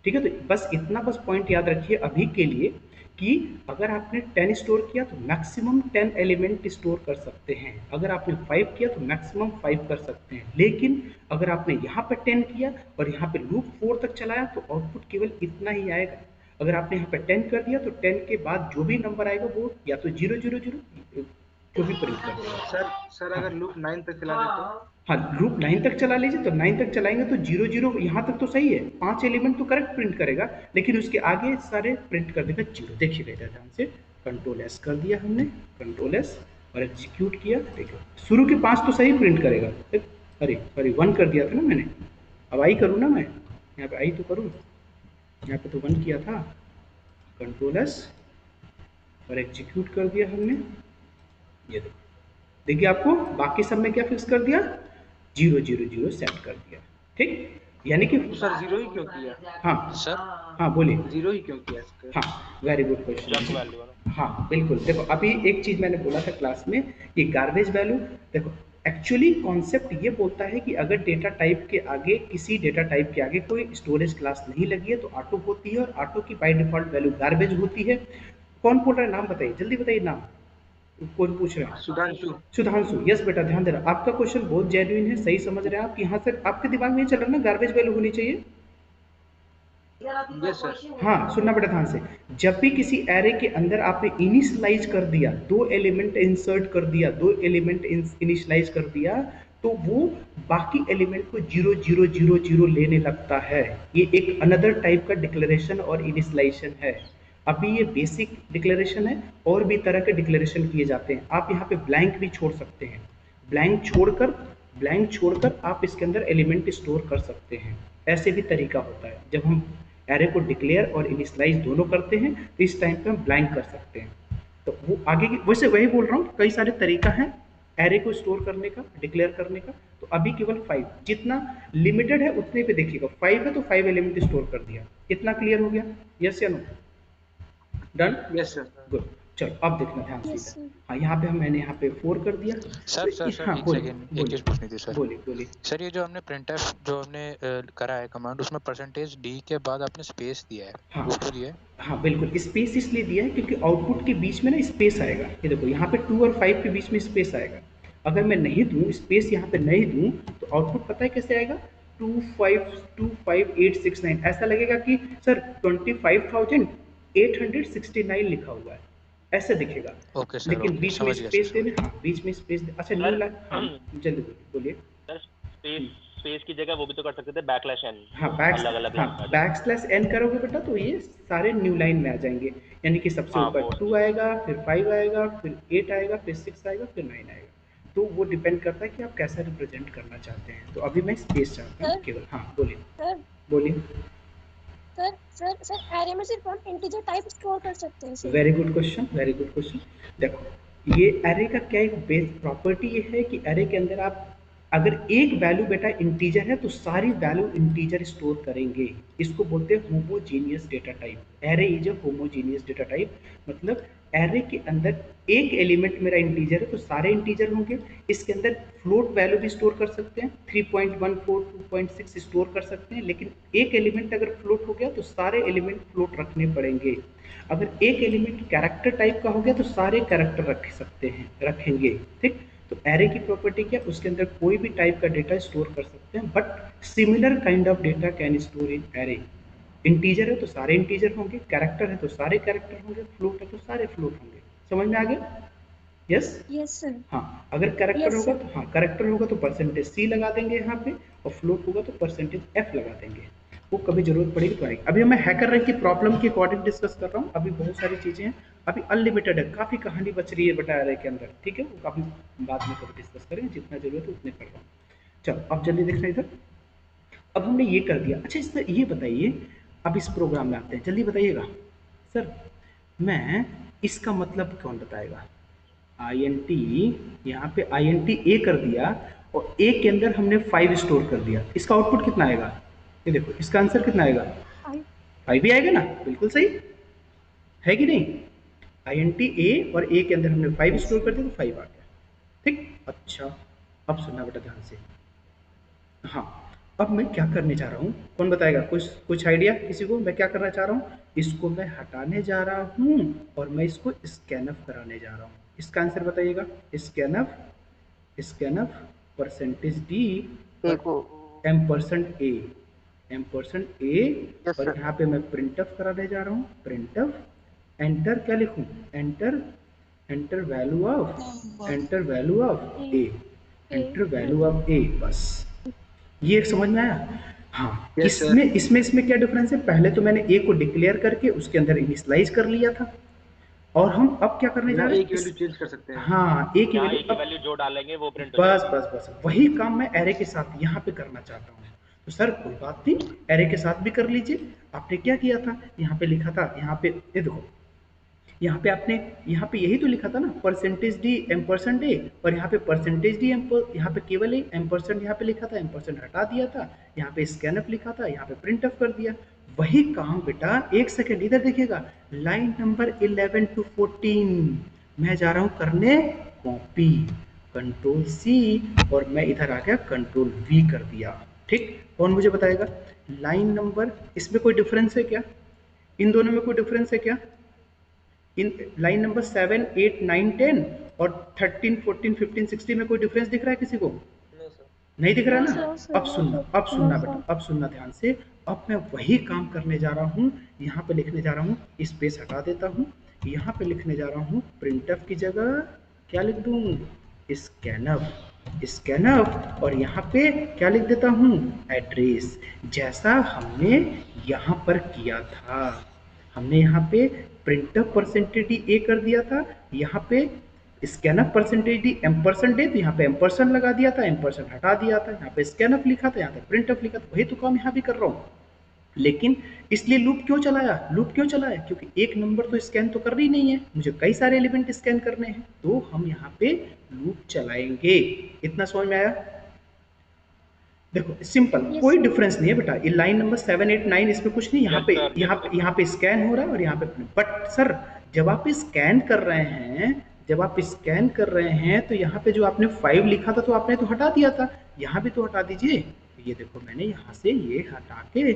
ठीक है। तो बस इतना पॉइंट याद रखिए अभी के लिए कि अगर आपने 10 स्टोर किया तो मैक्सिमम 10 एलिमेंट स्टोर कर सकते हैं। अगर आपने 5 किया तो मैक्सिमम 5 कर सकते हैं। लेकिन अगर आपने यहाँ पर 10 किया और यहाँ पे लूप 4 तक चलाया तो आउटपुट केवल इतना ही आएगा। अगर आपने यहाँ पे 10 कर दिया तो 10 के बाद जो भी नंबर आएगा वो या तो 0 0 0 जो भी प्रिंट कर देगा। सर अगर लूप 9 तक चला दे तो? हाँ, लूप 9 तक चला लीजिए, तो 9 तक चलाएंगे तो 0 0 यहाँ तक तो सही है, 5 एलिमेंट तो करेक्ट प्रिंट करेगा, लेकिन उसके आगे सारे प्रिंट कर देगा 0। देखिएगा इधर ध्यान से, कंट्रोल एस कर दिया हमने, कंट्रोल एस और एग्जीक्यूट किया। देखो शुरू के 5 तो सही प्रिंट करेगा, अरे 1 कर दिया था ना मैंने, अब आई करूँ ना मैं, यहाँ पे आई तो करूँ, यहाँ पे तो 1 किया था, कंट्रोल एस और एग्जीक्यूट कर दिया हमने। ये देखिए आपको बाकी सब में क्या फिक्स कर दिया, 0 0 0 सेट कर दिया, ठीक। यानी कि सर 0 ही क्यों किया? हाँ सर, हाँ बोलिए। 0 ही क्यों किया? हाँ, वेरी गुड क्वेश्चन। हाँ बिल्कुल, देखो अभी एक चीज मैंने बोला था क्लास में, ये गार्बेज वैल्यू, देखो एक्चुअली कॉन्सेप्ट ये बोलता है कि अगर डेटा टाइप के आगे, किसी डेटा टाइप के आगे कोई स्टोरेज क्लास नहीं लगी है तो ऑटो होती है, और ऑटो की बाय डिफॉल्ट वैल्यू गार्बेज होती है। कौन बोल रहा है, नाम बताइए, जल्दी बताइए नाम, कौन पूछ रहा है? सुधांशु, यस बेटा ध्यान दे रहा। आपका क्वेश्चन बहुत जेन्युइन है, सही समझ रहे हैं आप। यहाँ से आपके दिमाग में चल रहा है ना गार्बेज वैल्यू होनी चाहिए। Yes sir. हाँ सुनना बेटा ध्यान से, जब भी किसी एरे के अंदर आपने इनिशियलाइज कर दिया, 2 एलिमेंट इंसर्ट कर दिया, 2 एलिमेंट इनिशियलाइज कर दिया, तो वो बाकी एलिमेंट को 0 0 0 0 लेने लगता है। ये एक अनदर टाइप का डिक्लेरेशन और इनिशियलाइजेशन है। अभी ये बेसिक डिक्लेरेशन है, और भी तरह के डिक्लेरेशन किए जाते हैं। आप यहाँ पे ब्लैंक भी छोड़ सकते हैं, ब्लैंक छोड़कर आप इसके अंदर एलिमेंट स्टोर कर सकते हैं। ऐसे भी तरीका होता है, जब हम एरे को डिक्लेयर और इनिशियलाइज दोनों करते हैं तो इस टाइम पे हम ब्लैंक कर सकते हैं। तो वो आगे की, वैसे वही बोल रहा हूँ, कई सारे तरीका हैं एरे को स्टोर करने का, डिक्लेयर करने का। तो अभी केवल 5, जितना लिमिटेड है उतने पे देखिएगा। 5 है तो 5 एलिमेंट स्टोर कर दिया। इतना क्लियर हो गया, यस या no? Done? Yes sir. Good, चलो अब देखना ध्यान से। हाँ यहाँ पे मैंने यहाँ पे 4 कर दिया। सर सर सर हाँ, एक सेकंड, एक चीज पूछनी थी सर। बोलिए। सर ये जो हमने printf जो हमने करा है कमांड, उसमें %d के बाद आपने स्पेस दिया है, हाँ, उसको दिया है? हाँ बिल्कुल, स्पेस इसलिए दिया है क्योंकि आउटपुट के बीच में ना स्पेस आएगा। ये देखो यहाँ पे 2 और 5 के बीच में स्पेस आएगा। अगर मैं नहीं दूँ स्पेस, यहाँ पे नहीं दूँ, तो आउटपुट पता है कैसे आएगा, 2525869। ऐसा लगेगा कि सर 25,869 लिखा हुआ है, ऐसे दिखेगा। ओके सर, लेकिन बीच में स्पेस देने, हाँ बीच में स्पेस दे। अच्छा न्यू लाइन, हाँ जल्दी बोलिए। सर स्पेस की जगह वो भी तो कर सकते थे /n। हाँ \n करोगे बेटा तो ये सारे न्यू लाइन में आ जाएंगे। यानी कि सबसे ऊपर 2 आएगा, फिर 5 आएगा, फिर 8 आएगा, फिर 6 आएगा, फिर 9 आएगा। तो वो डिपेंड करता है कि आप कैसा रिप्रेजेंट करना चाहते हैं। तो अभी मैं स्पेस चाहता हूँ केवल। हाँ बोलिए। सर एरे में सिर्फ हम इंटीजर टाइप स्टोर कर सकते हैं। Very good question. देखो ये एरे का क्या एक बेस प्रॉपर्टी ये है कि एरे के अंदर आप अगर एक वैल्यू बेटा इंटीजर है तो सारी वैल्यू इंटीजर स्टोर करेंगे। इसको बोलते हैं homogeneous data type. Array is a homogeneous data type, मतलब एरे के अंदर एक एलिमेंट मेरा इंटीजर है तो सारे इंटीजर होंगे। इसके अंदर फ्लोट वैल्यू भी स्टोर कर सकते हैं, 3.14 2.6 स्टोर कर सकते हैं। लेकिन एक एलिमेंट अगर फ्लोट हो गया तो सारे एलिमेंट फ्लोट रखने पड़ेंगे। अगर एक एलिमेंट कैरेक्टर टाइप का हो गया तो सारे कैरेक्टर रखेंगे, ठीक। तो एरे की प्रॉपर्टी क्या, उसके अंदर कोई भी टाइप का डेटा स्टोर कर सकते हैं, but similar kind of data can store in array. Integer है तो सारे इंटीजर होंगे, कैरेक्टर है तो सारे कैरेक्टर होंगे, फ्लोट है तो सारे फ्लोट होंगे। समझ में आ गया? Yes sir. हाँ, अगर कैरेक्टर होगा तो हाँ कैरेक्टर होगा तो %c लगा देंगे यहाँ पे, और फ्लोट होगा तो %f लगा देंगे। वो कभी जरूरत पड़ेगी तो आएगी। अभी मैं हैकर रैंक की प्रॉब्लम के अकॉर्डिंग डिस्कस कर रहा हूँ। अभी बहुत सारी चीजें हैं, अभी अनलिमिटेड है, काफी कहानी बच रही है बेटा एरे के अंदर, ठीक है। वो काफी बाद में कभी डिस्कस करेंगे, जितना जरूरत है उतने कर रहा हूँ। चलो अब जल्दी देखना इधर। अब हमने ये कर दिया। अच्छा इस ये बताइए, अब इस प्रोग्राम में आते हैं, जल्दी बताइएगा सर। मैं इसका मतलब कौन बताएगा? INT, यहाँ पे INT A कर दिया और A के अंदर हमने 5 स्टोर कर दिया, इसका आउटपुट कितना आएगा? ये देखो इसका आंसर कितना आएगा? 5 ही आएगा ना, बिल्कुल सही है कि नहीं? INT A और A के अंदर हमने 5 स्टोर कर दिया तो 5 आ गया। ठीक, अच्छा अब सुनना बेटा ध्यान से। हाँ, अब मैं क्या करने जा रहा हूँ, कौन बताएगा? कुछ आइडिया किसी को? मैं क्या करना चाह रहा हूँ, इसको मैं हटाने जा रहा हूँ और मैं इसको स्कैनअप कराने जा रहा हूँ। इसका आंसर बताइएगा। Scanf percentage D ampersand A और यहाँ पे मैं प्रिंटअप कराने जा रहा हूँ। प्रिंटअप एंटर क्या लिखूँ? Enter value of A, enter value of A। बस ये समझ में आया? हाँ, इसमें क्या डिफरेंस है? पहले तो मैंने A को डिक्लेयर करके उसके अंदर इनिशियलाइज कर लिया था और हम अब क्या करने जा रहे हैं? एक वैल्यू चेंज कर सकते हैं। हाँ, एक वैल्यू जो डालेंगे वो प्रिंट हो जाएगा। बस वही काम मैं एरे के साथ यहाँ पे करना चाहता हूँ। तो सर कोई बात नहीं, एरे के साथ भी कर लीजिए। आपने क्या किया था, यहाँ पे लिखा था, यहाँ पे ये देखो, यहाँ पे आपने यहाँ पे यही तो लिखा था ना, परसेंटेज D एम्परसेंड A, और यहाँ पे परसेंटेज D यहाँ पे केवल एम्परसेंड यहाँ पे लिखा था, एम्परसेंड हटा दिया था, यहाँ पे स्कैनअप लिखा था, यहाँ पे प्रिंटअप कर दिया। वही काम बेटा, एक सेकेंड इधर देखिएगा, लाइन नंबर 11 to 14 मैं जा रहा हूँ करने कॉपी, कंट्रोल C और मैं इधर आ गया कंट्रोल V कर दिया। ठीक, कौन मुझे बताएगा लाइन नंबर, इसमें कोई डिफरेंस है क्या? इन दोनों में कोई डिफरेंस है क्या? इन लाइन नंबर 7, 8, 9, 10 और 13, 14, 15, 16 में कोई डिफरेंस दिख रहा है किसी को? नहीं दिख रहा ना? अब सुनना बेटा, अब सुनना ध्यान से। अब मैं वही काम करने जा रहा हूँ, यहाँ पे लिखने जा रहा हूँ, स्पेस हटा देता हूँ, यहाँ पे लिखने जा रहा हूँ प्रिंटअप की जगह क्या लिख दूँ? स्कैनअप और यहाँ पे क्या लिख देता हूँ? एड्रेस, जैसा हमने यहाँ पर किया था। हमने यहाँ पे प्रिंटअप परसेंटेज D A कर दिया था, यहाँ पे scanf percentage D ampersand A, तो यहाँ पे एम्परसेंड लगा दिया था, एम्परसेंड हटा दिया था, यहाँ पे स्कैनअप लिखा था, यहाँ पे प्रिंटअप लिखा था। वही तो काम यहाँ भी कर रहा हूँ, लेकिन इसलिए लूप क्यों चलाया? क्योंकि एक नंबर तो स्कैन तो कर रही नहीं है, मुझे कई सारे एलिमेंट स्कैन करने हैं, तो हम यहाँ पे लूप चलाएंगे। इतना समझ में आया? देखो सिंपल, कोई डिफरेंस नहीं है बेटा। ये लाइन नंबर 7, 8, 9 इसमें कुछ नहीं, यहाँ पे स्कैन हो रहा है और यहाँ पे, बट सर जब आप स्कैन कर रहे हैं तो यहाँ पे जो आपने 5 लिखा था तो आपने तो हटा दिया था, यहाँ भी तो हटा दीजिए। ये देखो मैंने यहाँ से ये हटा के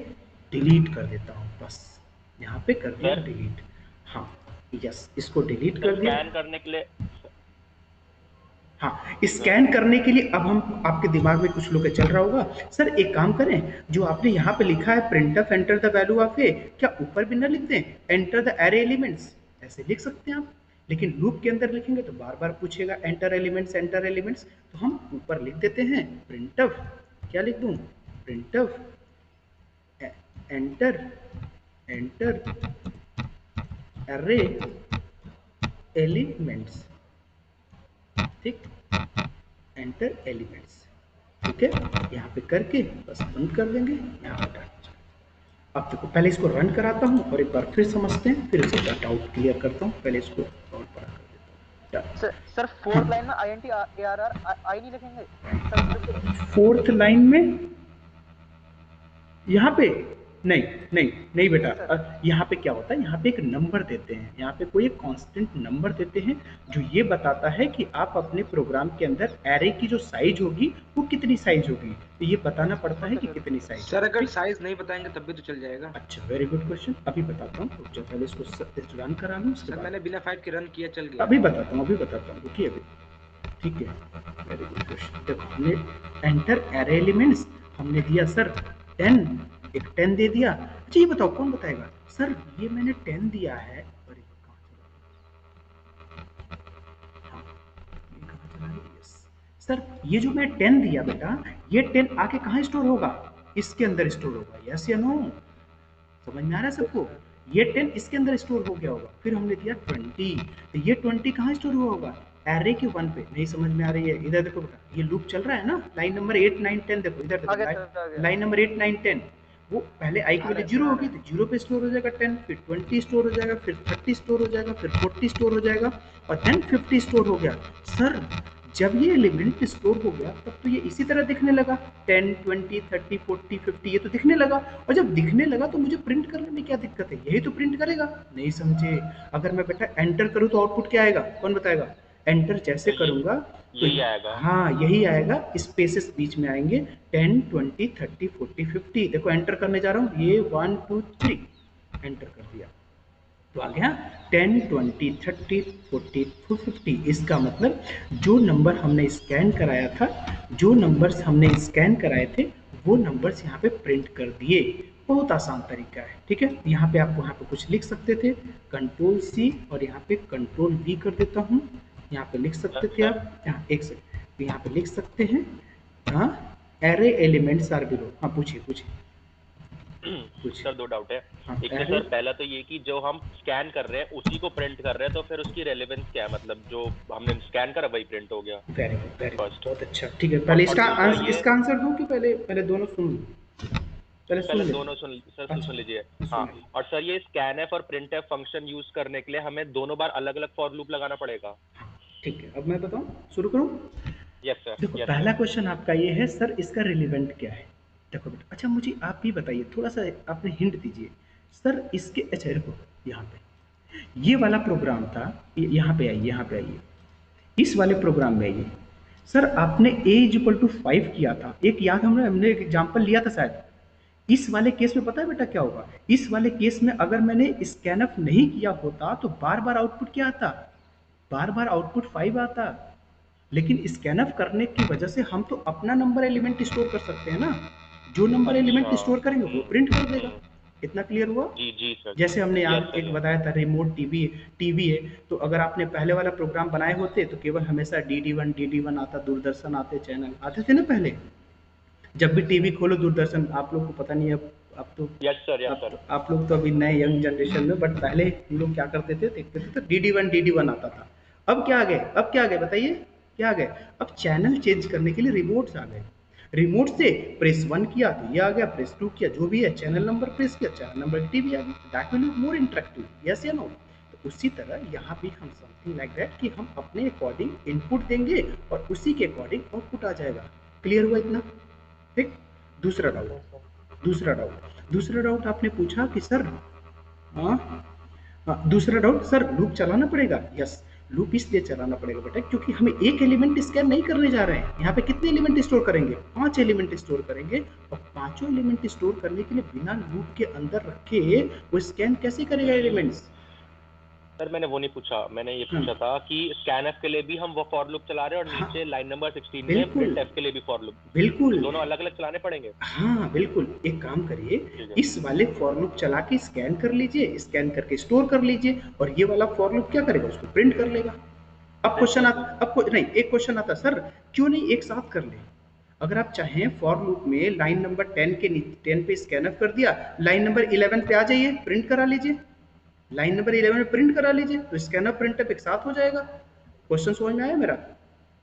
डिलीट कर देता हूँ, बस यहाँ पे कर दिया डिलीट। हाँ यस, इसको डिलीट कर दिया। स्कैन करने के लिए, हाँ स्कैन करने के लिए अब हम, आपके दिमाग में कुछ लोग चल रहा होगा, सर एक काम करें, जो आपने यहाँ पे लिखा है प्रिंटअप एंटर द वैल्यू ऑफ ए, क्या ऊपर भी ना लिख दें एंटर द एरे एलिमेंट्स? ऐसे लिख सकते हैं आप, लेकिन लूप के अंदर लिखेंगे तो बार बार पूछेगा एंटर एलिमेंट्स, तो हम ऊपर लिख देते हैं प्रिंटअप, क्या लिख दूं? प्रिंटअप एंटर एरे एलिमेंट्स। ठीक, एंटर एलिमेंट्स, ठीक है, यहाँ पे करके बस बंद कर देंगे। यहाँ पर अब देखो, पहले इसको रन कराता हूँ और एक बार फिर समझते हैं, फिर इसका डाउट क्लियर करता हूँ। पहले इसको और बड़ा कर देता हूँ। सर फोर्थ लाइन में INT ARR आई नहीं लिखेंगे? फोर्थ लाइन में यहाँ पे नहीं बेटा, यहाँ पे क्या होता है, यहाँ पे एक नंबर देते हैं, यहाँ पे कोई एक कांस्टेंट नंबर देते हैं जो ये बताता है कि आप अपने प्रोग्राम के अंदर एरे की जो साइज होगी वो कितनी साइज होगी, तो ये बताना पड़ता है कि कितनी साइज। सर अगर साइज नहीं बताएंगे तब भी तो चल जाएगा। अच्छा, वेरी गुड क्वेश्चन, अभी बताता हूँ, तो पहले इसको रन करा लूँ। सर मैंने बिना फाइट के रन किया, चल गया। अभी बताता हूँ रुकिए अभी, ठीक है, वेरी गुड क्वेश्चन। देखो हमने एंटर एरे एलिमेंट्स हमने दिया सर 10, एक 10 दे दिया। अच्छा ये बताओ, कौन बताएगा सर ये मैंने 10 दिया है, सर ये जो मैं 10 दिया बेटा, ये 10 आके कहाँ स्टोर होगा? इसके अंदर स्टोर होगा, यस या नो? समझ में आ रहा है सबको? ये 10 इसके अंदर स्टोर हो गया होगा। फिर हमने दिया 20, तो ये 20 कहाँ स्टोर हुआ होगा? एरे के 1 पे नहीं समझ में आ रही है, इधर देखो बेटा, ये लूप चल रहा है ना, लाइन नंबर 8 9 10 देखो इधर आ गया देखो, सर, आ गया। लाइन नंबर 8 9 10 वो पहले आई की वैल्यू 0 होगी तो 0 पे स्टोर हो जाएगा 10, फिर 20 स्टोर हो जाएगा, फिर 30 स्टोर हो जाएगा, फिर 40 स्टोर हो जाएगा और देन 50 स्टोर हो गया। सर जब ये एलिमेंट स्टोर हो गया तब तो ये इसी तरह दिखने लगा, 10 20 30 40 50 ये तो दिखने लगा, और जब दिखने लगा तो मुझे प्रिंट करने में क्या दिक्कत है, यही तो प्रिंट करेगा। नहीं समझे? अगर मैं बेटा एंटर करूँ तो आउटपुट क्या आएगा, कौन बताएगा? एंटर जैसे करूंगा तो यही आएगा। हाँ यही आएगा, स्पेसेस बीच में आएंगे 10 20 30 40 50। देखो एंटर करने जा रहा हूँ, ये 1 2 3 एंटर कर दिया तो आ गया 10 20 30 40 50। इसका मतलब जो नंबर हमने स्कैन कराया था, जो नंबर्स हमने स्कैन कराए थे वो नंबर्स यहाँ पे प्रिंट कर दिए। बहुत आसान तरीका है, ठीक है। यहाँ पे आप वहाँ पे कुछ लिख सकते थे, कंट्रोल सी और यहाँ पे कंट्रोल वी कर देता हूँ। यहाँ पे लिख सकते थे आप, यहाँ एक सेकंड, यहाँ पे लिख सकते हैं हाँ एरे एलिमेंट्स आर बिलो। हाँ पूछिए पूछिए। सर दो डाउट है। हाँ, एक तो सर पहला तो ये कि जो हम स्कैन कर रहे हैं उसी को प्रिंट कर रहे हैं, तो फिर उसकी रेलेवेंस क्या है? मतलब जो हमने स्कैन करा वही प्रिंट हो गया। वेरी गुड वेरी गुड, बहुत अच्छा। ठीक है, पहले इसका आंसर दूं कि पहले दोनों सुन लूं? पहले दोनों सुन लीजिए। हाँ, और सर ये स्कैनएफ और प्रिंटएफ फंक्शन यूज करने के लिए हमें दोनों बार अलग अलग फॉर लूप लगाना पड़ेगा? ठीक है, अब मैं बताऊं, शुरू करूं? Yes sir. देखो पहला क्वेश्चन आपका ये है सर इसका रिलेवेंट क्या है। देखो बेटा, अच्छा मुझे आप ही बताइए, थोड़ा सा आपने हिंट दीजिए सर इसके। अच्छा देखो यहाँ पे ये वाला प्रोग्राम था, यहाँ पे आइए, यहाँ पे आइए, इस वाले प्रोग्राम में आइए सर। आपने a=5 किया था, एक याद हमने एक एग्जाम्पल लिया था शायद। इस वाले केस में पता है बेटा क्या होगा? इस वाले केस में अगर मैंने स्कैनअप नहीं किया होता तो बार बार आउटपुट क्या आता? बार बार आउटपुट 5 आता। लेकिन स्कैनअप करने की वजह से हम तो अपना नंबर एलिमेंट स्टोर कर सकते हैं ना, जो नंबर एलिमेंट स्टोर करेंगे वो प्रिंट कर देगा। इतना क्लियर हुआ? जी जी सर। जैसे हमने यहाँ एक बताया था रिमोट टीवी है, तो अगर आपने पहले वाला प्रोग्राम बनाए होते तो केवल हमेशा DD1 आता, दूरदर्शन आते, चैनल आते थे ना पहले। जब भी टीवी खोलो दूरदर्शन, आप लोग को पता नहीं है अब तो। Yes sir. आप लोग तो अभी नए यंग जनरेशन में, बट पहले हम लोग क्या करते थे, देखते थे तो DD1 आता था। अब क्या आ गए? अब क्या आ गए बताइए, क्या आ गए? अब चैनल चेंज करने के लिए रिमोट्स आ गए। रिमोट से प्रेस 1 किया तो ये आ गया, प्रेस 2 किया, जो भी है चैनल नंबर प्रेस किया, चैनल नंबर टीवी आ गया। That will be more interactive, yes या नो? तो उसी तरह यहाँ भी हम समथिंग लाइक दैट कि हम अपने अकॉर्डिंग इनपुट देंगे और उसी के अकॉर्डिंग आउटपुट आ जाएगा। क्लियर हुआ इतना? ठीक। दूसरा डाउट आपने पूछा कि सर दूसरा डाउट सर लूप चलाना पड़ेगा। यस, लूप इसलिए चलाना पड़ेगा बेटा क्योंकि हमें एक एलिमेंट स्कैन नहीं करने जा रहे हैं। यहाँ पे कितने एलिमेंट स्टोर करेंगे? 5 एलिमेंट स्टोर करेंगे, और पांचों एलिमेंट स्टोर करने के लिए बिना लूप के अंदर रखे वो स्कैन कैसे करेगा एलिमेंट्स? सर मैंने वो नहीं पूछा, मैंने ये पूछा था कि स्कैनएफ के लिए भी हम वो फॉर लूप चला रहे हैं और नीचे लाइन नंबर 16 में प्रिंटएफ के लिए भी फॉर लूप। बिल्कुल, दोनों अलग अलग चलाने पड़ेंगे। हाँ बिल्कुल। एक काम करिए, इस वाले फॉर लूप चला के स्कैन कर लीजिए, स्कैन करके स्टोर कर लीजिए, और ये वाला फॉर लूप क्या करेगा? उसको प्रिंट कर लेगा। अब क्वेश्चन एक क्वेश्चन आता सर क्यों नहीं एक साथ कर ले? अगर आप चाहें फॉर लूप में लाइन नंबर 10 पे स्कैनअप कर दिया, लाइन नंबर 11 पे आ जाइए, प्रिंट करा लीजिए, लाइन नंबर 11 में प्रिंट करा लीजिए, तो स्कैनअप प्रिंटअप एक साथ हो जाएगा। क्वेश्चन समझ में आया मेरा?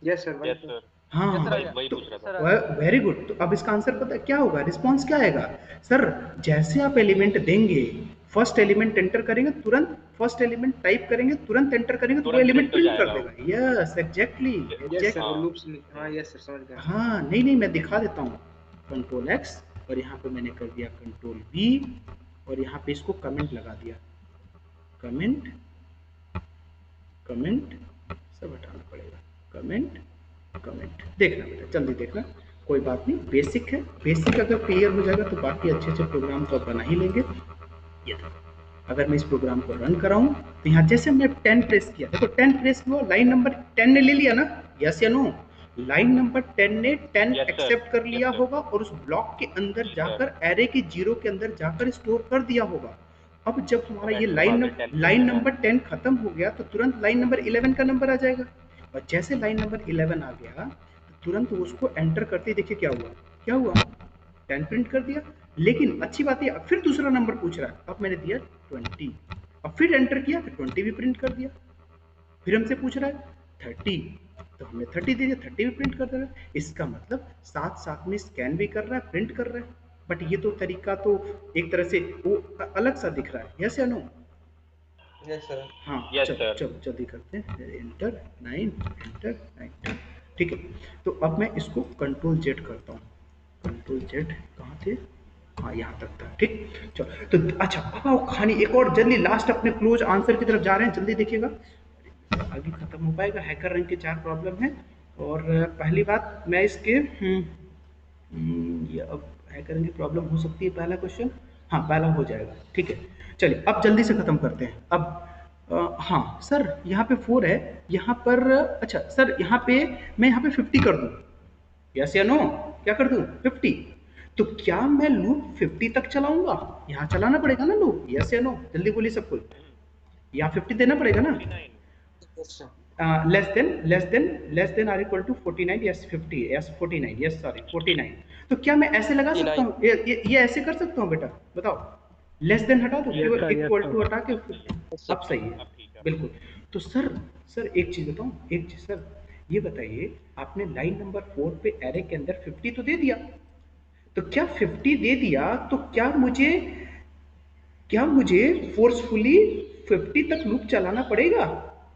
Yes sir. हाँ वही पूछ रहा तो वेरी गुड। तो अब इसका आंसर पता है क्या होगा? रिस्पॉन्स क्या आएगा? सर जैसे आप एलिमेंट देंगे, फर्स्ट एलिमेंट एंटर करेंगे तुरंत, फर्स्ट एलिमेंट टाइप करेंगे तुरंत एंटर करेंगे तो वो एलिमेंट प्रिंट कर देगा। Yes exactly. यस सर समझ गया। हाँ नहीं मैं दिखा देता हूँ। कंट्रोल X और यहाँ पे मैंने कर दिया कंट्रोल V और यहाँ पे इसको कमेंट लगा दिया। कमेंट सब हटाना पड़ेगा। कमेंट देखना बेटा, जल्दी देखना, कोई बात नहीं, बेसिक है। बेसिक अगर क्लियर हो जाएगा तो बाकी अच्छे प्रोग्राम तो बना ही लेंगे। ये अगर मैं इस प्रोग्राम को रन कराऊं तो यहाँ जैसे हमने 10 प्रेस किया, देखो 10 प्रेस हुआ, लाइन नंबर 10 ने ले लिया ना, यस या नो? लाइन नंबर 10 ने 10 एक्सेप्ट कर लिया होगा और उस ब्लॉक के अंदर जाकर एरे के 0 के अंदर जाकर स्टोर कर दिया होगा। अब जब हमारा ये लाइन नंबर 10 खत्म हो गया तो तुरंत लाइन नंबर 11 का नंबर आ जाएगा, और जैसे लाइन नंबर 11 आ गया तो तुरंत उसको एंटर करते देखिए क्या हुआ 10 प्रिंट कर दिया। लेकिन अच्छी बात है फिर दूसरा नंबर पूछ रहा है, अब मैंने दिया 20, अब फिर एंटर किया फिर 20 भी प्रिंट कर दिया। फिर हमसे पूछ रहा है 30, तो हमने 30 दे दिया, 30 भी प्रिंट कर दे रहा है। इसका मतलब साथ साथ में स्कैन भी कर रहा है, प्रिंट कर रहा है। बट ये तो तरीका तो एक तरह से वो अलग सा दिख रहा है, यस या नो? Yes sir. हाँ Yes, चलो sir. चलो जल्दी करते हैं। एंटर 9, एंटर 9, ठीक है। तो अब मैं इसको कंट्रोल जेड करता हूँ। कंट्रोल जेड कहाँ थे? हाँ यहाँ तक था, ठीक। चलो तो अच्छा अब आओ कहानी एक और जल्दी लास्ट अपने क्लोज आंसर की तरफ जा रहे हैं, जल्दी देखिएगा, आगे खत्म हो पाएगा। हैकर रैंक के 4 प्रॉब्लम है। और पहली बात मैं इसके ये अब हैकर रैंक की प्रॉब्लम हो सकती है, पहला क्वेश्चन, हाँ पहला हो जाएगा, ठीक है। चलिए अब जल्दी से खत्म करते हैं। अब हाँ सर यहाँ पे 4 है, यहाँ पर अच्छा सर यहाँ पे मैं यहाँ पे 50 कर दूँ, यस या नो? क्या कर दूँ? 50। तो क्या मैं लूप 50 तक चलाऊंगा? यहाँ चलाना पड़ेगा ना लूप, यस या नो? जल्दी बोलिए सब कोई, यहाँ 50 देना पड़ेगा ना? Less than R equal to 49, yes 50, yes 49, yes sorry 49। तो क्या मैं ऐसे लगा सकता हूँ, ये ऐसे कर सकता हूँ बेटा, बताओ? लेस देन हटा दो, केवल इक्वल टू हटा के, अब सही है बिल्कुल। तो सर एक चीज बताऊं, एक चीज सर ये बताइए, आपने लाइन नंबर 4 पे एरे के अंदर 50 तो दे दिया, तो क्या 50 दे दिया तो क्या मुझे फोर्सफुली 50 तक लूप चलाना पड़ेगा?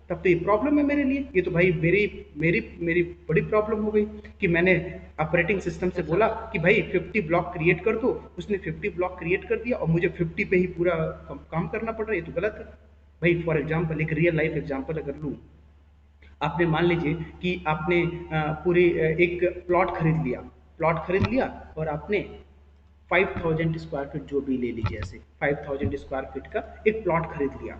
तब तो ये प्रॉब्लम है मेरे लिए। ये तो भाई मेरी बड़ी प्रॉब्लम हो गई कि मैंने ऑपरेटिंग सिस्टम से बोला कि भाई 50 ब्लॉक क्रिएट कर दो, उसने 50 ब्लॉक क्रिएट कर दिया और मुझे 50 पे ही पूरा काम करना पड़ रहा है। ये तो गलत है भाई। फॉर एग्जांपल एक रियल लाइफ एग्जांपल अगर लूँ, आपने मान लीजिए कि आपने पूरी एक प्लॉट खरीद लिया और आपने 5000 स्क्वायर फीट जो भी ले लीजिए, ऐसे 5000 स्क्वायर फीट का एक प्लॉट खरीद लिया,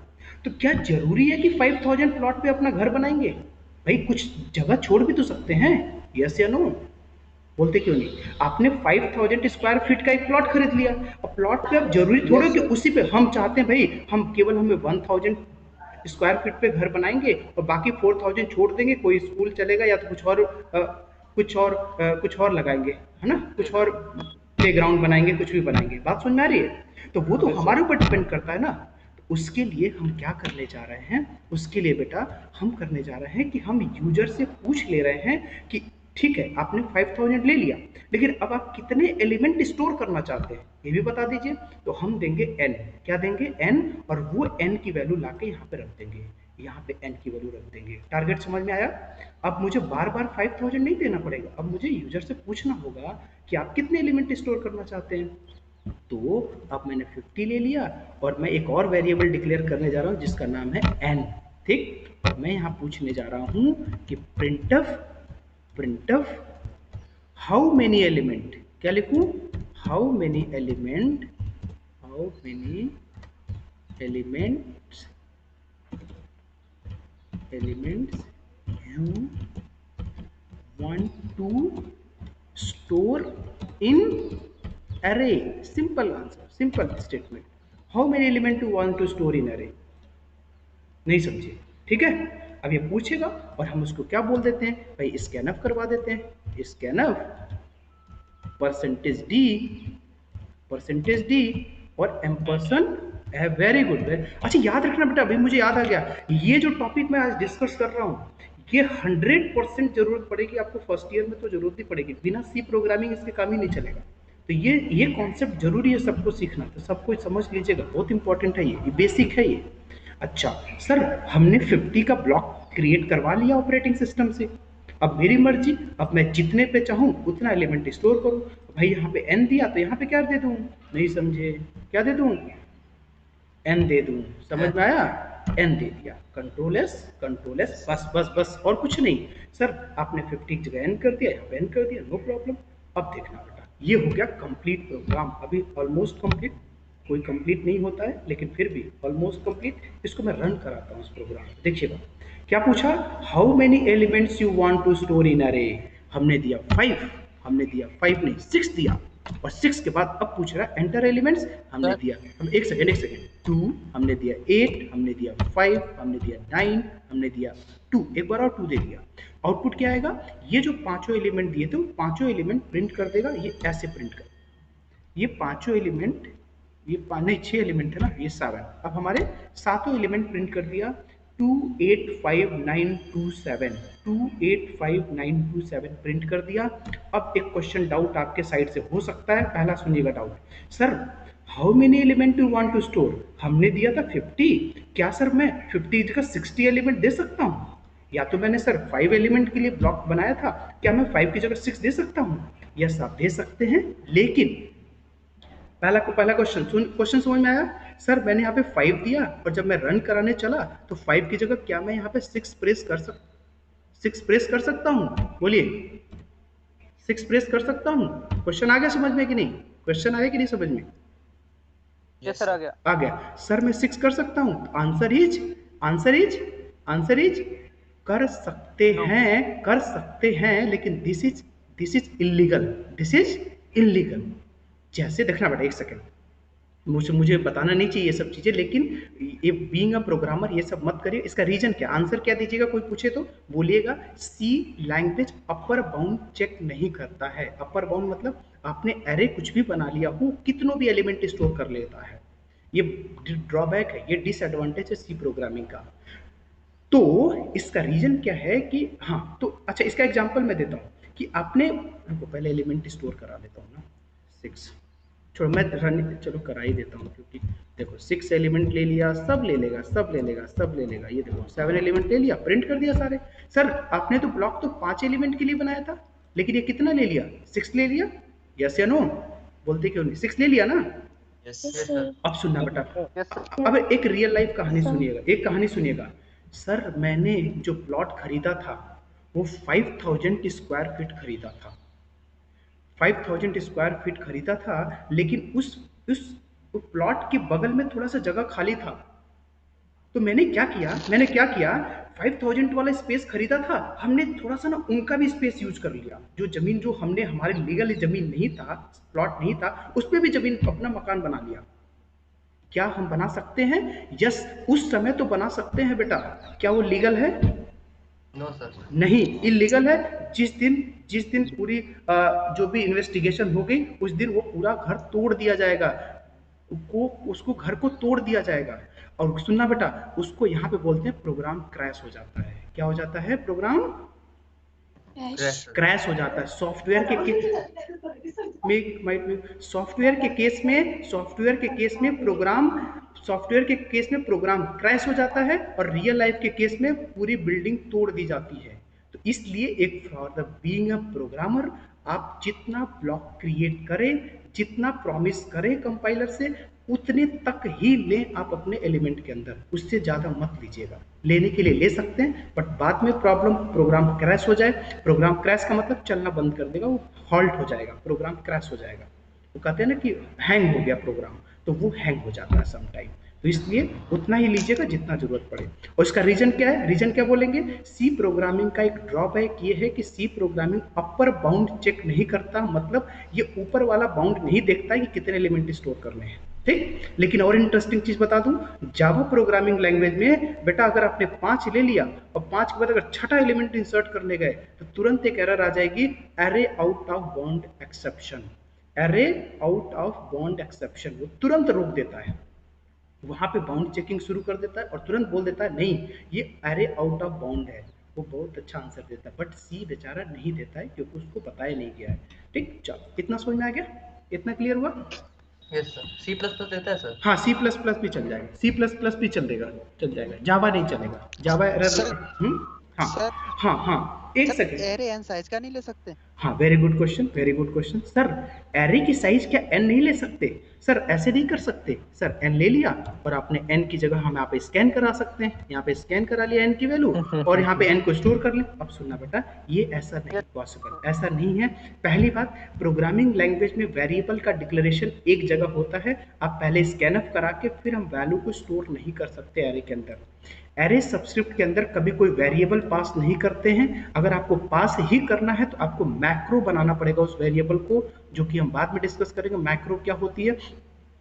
तो क्या जरूरी है कि 5000 प्लॉट पे अपना घर बनाएंगे? भाई कुछ जगह छोड़ भी तो सकते हैं, यस या नो? बोलते क्यों नहीं? आपने 5000 स्क्वायर फीट का एक प्लॉट खरीद लिया और प्लॉट पे अब जरूरी थोड़े कि उसी पे हम चाहते हैं भाई हम केवल हमें 1000 स्क्वायर फीट पे घर बनाएंगे और बाकी 4000 छोड़ देंगे, कोई स्कूल चलेगा या तो कुछ और लगाएंगे, है ना, कुछ और प्लेग्राउंड बनाएंगे, कुछ भी बनाएंगे। बात समझ में आ रही है? तो वो तो हमारे ऊपर डिपेंड करता है ना। तो उसके लिए हम क्या करने जा रहे हैं? उसके लिए बेटा हम करने जा रहे हैं कि हम यूजर से पूछ ले रहे हैं कि ठीक है आपने 5000 ले लिया, लेकिन अब आप कितने एलिमेंट स्टोर करना चाहते हैं ये भी बता दीजिए। तो हम देंगे n, क्या देंगे? n, और वो n की वैल्यू लाके यहाँ पे रख देंगे, यहाँ पे n की वैल्यू रख देंगे। टारगेट समझ में आया? अब मुझे बार बार 5000 नहीं देना पड़ेगा, अब मुझे यूजर से पूछना होगा कि आप कितने एलिमेंट स्टोर करना चाहते हैं। तो अब मैंने 50 ले लिया और मैं एक और वेरिएबल डिक्लेयर करने जा रहा हूँ जिसका नाम है n, ठीक। मैं यहाँ पूछने जा रहा हूँ कि printf हाउ मेनी एलिमेंट, क्या लिखूं? How many elements you want to store in array? simple answer, simple statement. how many element you want to store in array? नहीं समझे? ठीक है, अब ये पूछेगा और हम उसको क्या बोल देते हैं भाई, स्कैनफ करवा देते हैं। स्कैनफ %d और एम्परसेंड है। Very good. अच्छा याद रखना बेटा, अभी मुझे याद आ गया, ये जो टॉपिक मैं आज डिस्कस कर रहा हूँ ये 100% जरूरत पड़ेगी आपको फर्स्ट ईयर में, तो जरूरत ही पड़ेगी, बिना सी प्रोग्रामिंग इसके काम ही नहीं चलेगा। तो ये कॉन्सेप्ट जरूरी है सबको सीखना, तो सबको समझ लीजिएगा, बहुत इंपॉर्टेंट है ये बेसिक है ये। अच्छा सर हमने 50 का ब्लॉक क्रिएट करवा लिया ऑपरेटिंग सिस्टम से, अब मेरी मर्जी, अब मैं जितने पे चाहूँ उतना एलिमेंट स्टोर करूँ। भाई यहाँ पे n दिया तो यहाँ पे क्या दे दूँ? नहीं समझे? क्या दे दूँ? n दे दूँ। समझ में आया? n दे दिया, कंट्रोल एस, बस और कुछ नहीं। सर आपने 50 की जगह n कर दिया, यहाँ पे n कर दिया, नो प्रॉब्लम। अब देखना बेटा, ये हो गया कंप्लीट प्रोग्राम, अभी ऑलमोस्ट कंप्लीट, कोई कंप्लीट नहीं होता है लेकिन फिर भी ऑलमोस्ट कंप्लीट। इसको मैं रन कराता हूँ इस प्रोग्राम को, देखिएगा क्या पूछा? How many elements you want to store in array? हमने दिया 5 नहीं 6 दिया, और 6 के बाद अब पूछ रहा है एंटर एलिमेंट्स। हमने दिया, हम एक सेकेंड 2, हमने दिया 8, हमने दिया 5, हमने दिया 9, हमने दिया 2, एक बार और 2 दे दिया। आउटपुट क्या आएगा? ये जो पांचों एलिमेंट दिए थे वो पांचों एलिमेंट प्रिंट कर देगा, ये ऐसे प्रिंट कर, ये पांचों एलिमेंट, ये नहीं 6 एलिमेंट है ना, ये 7। अब हमारे सातों एलिमेंट प्रिंट कर दिया, 285,927 प्रिंट कर दिया। अब एक क्वेश्चन डाउट आपके साइड से हो सकता है, पहला सुनिएगा doubt, sir how many element you want to store, हमने दिया था 50, क्या सर मैं 50 का 60 एलिमेंट दे सकता हूँ? या तो मैंने सर 5 एलिमेंट के लिए ब्लॉक बनाया था, क्या मैं 5 की जगह 6 दे सकता हूँ? यस आप दे सकते हैं, लेकिन पहला क्वेश्चन समझ में आया? सर मैंने यहाँ पे 5 दिया और जब मैं रन कराने चला तो 5 की जगह क्या मैं यहाँ पे 6 प्रेस कर सकता हूँ? बोलिए 6 प्रेस कर सकता हूँ? क्वेश्चन आ गया समझ में कि नहीं? क्वेश्चन आया कि नहीं समझ में? यस सर, आ गया। सर मैं 6 कर सकता हूँ? आंसर इज कर सकते हैं, लेकिन दिस इज इलीगल। जैसे देखना बेटा, एक सेकंड, मुझे बताना नहीं चाहिए ये सब चीजें, लेकिन ये बीइंग अ प्रोग्रामर ये सब मत करिए। इसका रीजन क्या, आंसर क्या दीजिएगा, कोई पूछे तो बोलिएगा सी लैंग्वेज अपर बाउंड चेक नहीं करता है। अपर बाउंड मतलब आपने एरे कुछ भी बना लिया हो, कितनों भी एलिमेंट स्टोर कर लेता है। ये ड्रॉबैक है, ये डिसएडवांटेज है सी प्रोग्रामिंग का। तो इसका रीजन क्या है कि हाँ, तो अच्छा इसका एग्जांपल मैं देता हूँ कि आपने, रुको पहले एलिमेंट स्टोर करा लेता हूँ ना, 6 छोड़ो मैं चलो करा ही देता हूँ, क्योंकि देखो 6 एलिमेंट ले लिया, सब ले लेगा। ये देखो 7 एलिमेंट ले लिया, प्रिंट कर दिया सारे। सर आपने तो ब्लॉक तो 5 एलिमेंट के लिए बनाया था, लेकिन ये कितना ले लिया? 6 ले लिया। यस या नो? बोलते क्यों नहीं? 6 ले लिया ना? अब सुनना बेटा, अब एक रियल लाइफ कहानी सुनिएगा। सर मैंने जो प्लॉट खरीदा था वो 5000 स्क्वायर फीट खरीदा था, 5000 स्क्वायर फीट खरीदा था, लेकिन उस प्लॉट के बगल में थोड़ा सा जगह खाली था। तो मैंने क्या किया 5000 वाला स्पेस खरीदा था, हमने थोड़ा सा ना उनका भी स्पेस यूज कर लिया। जो जमीन जो हमने हमारे लीगल जमीन नहीं था, प्लॉट नहीं था, उस पर भी जमीन अपना मकान बना लिया। क्या हम बना सकते हैं? यस, उस समय तो बना सकते हैं बेटा। क्या वो लीगल है? नो सर, नहीं, इलीगल है। जिस दिन पूरी जो भी इन्वेस्टिगेशन हो गई, उस दिन वो पूरा घर तोड़ दिया जाएगा, उसको घर को तोड़ दिया जाएगा। और सुनना बेटा, उसको यहाँ पे बोलते हैं प्रोग्राम क्रैश हो जाता है। क्या हो जाता है? प्रोग्राम क्रैश हो जाता है। सॉफ्टवेयर के केस में प्रोग्राम क्रैश हो जाता है, और रियल लाइफ के केस में पूरी बिल्डिंग तोड़ दी जाती है। तो इसलिए एक for the being a programmer, आप जितना ब्लॉक क्रिएट करें, जितना प्रॉमिस करें कंपाइलर से, उतने तक ही लें आप अपने एलिमेंट के अंदर, उससे ज़्यादा मत लीजिएगा। लेने के लिए ले सकते हैं, बट बाद में प्रोग्राम क्रैश हो जाए। प्रोग्राम क्रैश का मतलब चलना बंद कर देगा, वो हॉल्ट हो जाएगा, प्रोग्राम क्रैश हो जाएगा। वो कहते हैं ना कि हैंग हो गया प्रोग्राम, तो वो हैंग हो जाता है सम टाइम। तो इसलिए उतना ही लीजिएगा जितना जरूरत पड़े। और इसका रीजन क्या है? रीजन क्या बोलेंगे? सी प्रोग्रामिंग का एक ड्रॉबैक ये है कि C programming upper bound check नहीं करता, मतलब ये ऊपर वाला बाउंड नहीं देखता है कि कितने एलिमेंट स्टोर करने हैं, ठीक। लेकिन और इंटरेस्टिंग चीज बता दूं, जावा प्रोग्रामिंग लैंग्वेज में बेटा अगर आपने 5 ले लिया और 5 के बाद अगर छठा एलिमेंट इंसर्ट करने गए तो तुरंत एक एरर आ जाएगी, array out of bound exception. Array out of bound exception वो तुरंत रोक देता है, वहां पे बाउंड चेकिंग शुरू कर देता है और तुरंत बोल देता है नहीं ये एरे आउट ऑफ बाउंड है। वो बहुत अच्छा आंसर देता है, बट सी बेचारा नहीं देता है क्योंकि उसको बताया नहीं गया है, ठीक। चलो इतना समझ में आ गया? इतना क्लियर हुआ? Yes sir. C++ देता है सर? हाँ C++ भी चल जाएगा, C++ भी चल जाएगा, जावा नहीं चलेगा। जावा एरर। हाँ एक सेकंड, एरे एन साइज का नहीं ले सकते? हाँ very good question. Sir array की साइज क्या n नहीं ले सकते? सर ऐसे नहीं कर सकते। सर n ले लिया और आपने n की जगह हम यहाँ पे स्कैन करा सकते हैं, यहाँ पे स्कैन करा लिया n की वैल्यू और यहाँ पे n को स्टोर कर लिया। अब सुनना बेटा, ये ऐसा नहीं पॉसिबल, ऐसा नहीं है। पहली बात, प्रोग्रामिंग लैंग्वेज में वेरिएबल का डिक्लेरेशन एक जगह होता है, आप पहले स्कैनअप करा के फिर हम वैल्यू को स्टोर नहीं कर सकते एरे के अंदर। एरे सबस्क्रिप्ट के अंदर कभी कोई वेरिएबल पास नहीं करते हैं। अगर आपको पास ही करना है तो आपको मैक्रो बनाना पड़ेगा उस वेरिएबल को, जो कि हम बाद में डिस्कस करेंगे मैक्रो क्या होती है।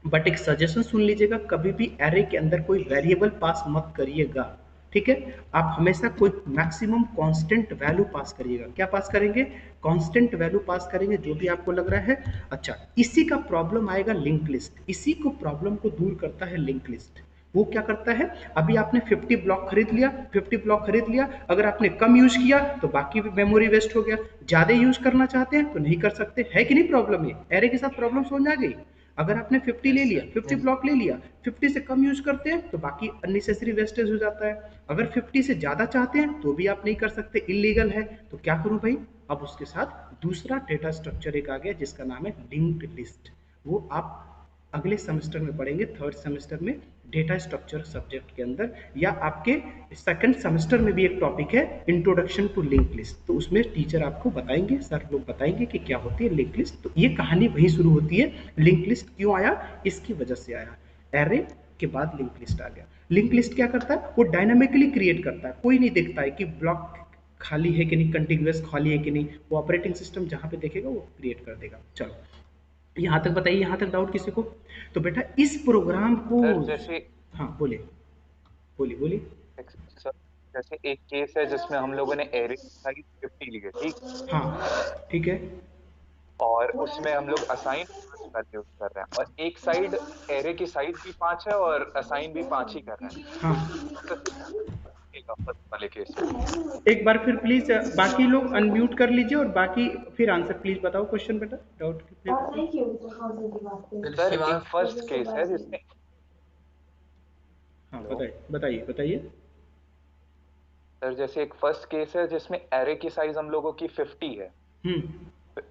बट एक सजेशन सुन लीजिएगा, कभी भी एरे के अंदर कोई वेरिएबल पास मत करिएगा, ठीक है। आप हमेशा कोई मैक्सिमम कांस्टेंट वैल्यू पास करिएगा। क्या पास करेंगे? कांस्टेंट वैल्यू पास करेंगे, जो भी आपको लग रहा है। अच्छा, इसी का प्रॉब्लम आएगा लिंक लिस्ट, इसी को प्रॉब्लम को दूर करता है लिंक लिस्ट। वो क्या करता है, अभी आपने 50 ब्लॉक खरीद लिया, 50 ब्लॉक खरीद लिया, अगर आपने कम यूज किया तो बाकी मेमोरी वेस्ट हो गया, ज्यादा यूज करना चाहते हैं तो नहीं कर सकते, है कि नहीं प्रॉब्लम? ये एरे के साथ प्रॉब्लम समझ आ गई? अगर आपने 50 ले लिया, 50 ब्लॉक ले लिया, 50 से कम यूज करते हैं तो बाकी अननेसेसरी वेस्टेज हो जाता है, अगर 50 से ज्यादा चाहते हैं तो भी आप नहीं कर सकते, इलीगल है। तो क्या करूं भाई, अब उसके साथ दूसरा डेटा स्ट्रक्चर एक आ गया जिसका नाम है लिंक्ड लिस्ट। वो आप अगले सेमेस्टर में पढ़ेंगे, थर्ड सेमेस्टर में डेटा स्ट्रक्चर सब्जेक्ट के अंदर, या आपके सेकंड सेमेस्टर में भी एक टॉपिक है इंट्रोडक्शन टू लिंक लिस्ट, तो उसमें टीचर आपको बताएंगे, सर लोग बताएंगे कि क्या होती है लिंक लिस्ट। तो ये कहानी वहीं शुरू होती है। लिंक लिस्ट क्यों आया, इसकी वजह से आया, एरे के बाद लिंक लिस्ट आ गया। लिंक लिस्ट क्या करता है, वो डायनामिकली क्रिएट करता है, कोई नहीं देखता है कि ब्लॉक खाली है कि नहीं, कंटिन्यूअस खाली है कि नहीं, वो ऑपरेटिंग सिस्टम जहाँ पे देखेगा वो क्रिएट कर देगा। चलो यहाँ तक बताइए, यहाँ तक डाउट किसी को? तो बेटा इस प्रोग्राम को जैसे, हाँ बोलिए बोलिए बोलिए। सर जैसे एक केस है जिसमें हम लोगों ने एरे साइज 50 ली है, ठीक? हाँ ठीक है। और उसमें हम लोग असाइन यूज कर रहे हैं, और एक साइड एरे की साइज भी 5 है और असाइन भी 5 ही कर रहे हैं। हाँ फर्स्ट वाले केस में एक बार फिर प्लीज बाकी लोग अनम्यूट कर लीजिए और बाकी फिर आंसर प्लीज बताओ क्वेश्चन बेटा, डाउट सर एक फर्स्ट केस है जिसमें, हाँ बताइए बताइए। सर जैसे एक फर्स्ट केस है जिसमें एरे की साइज हम लोगों की 50 है,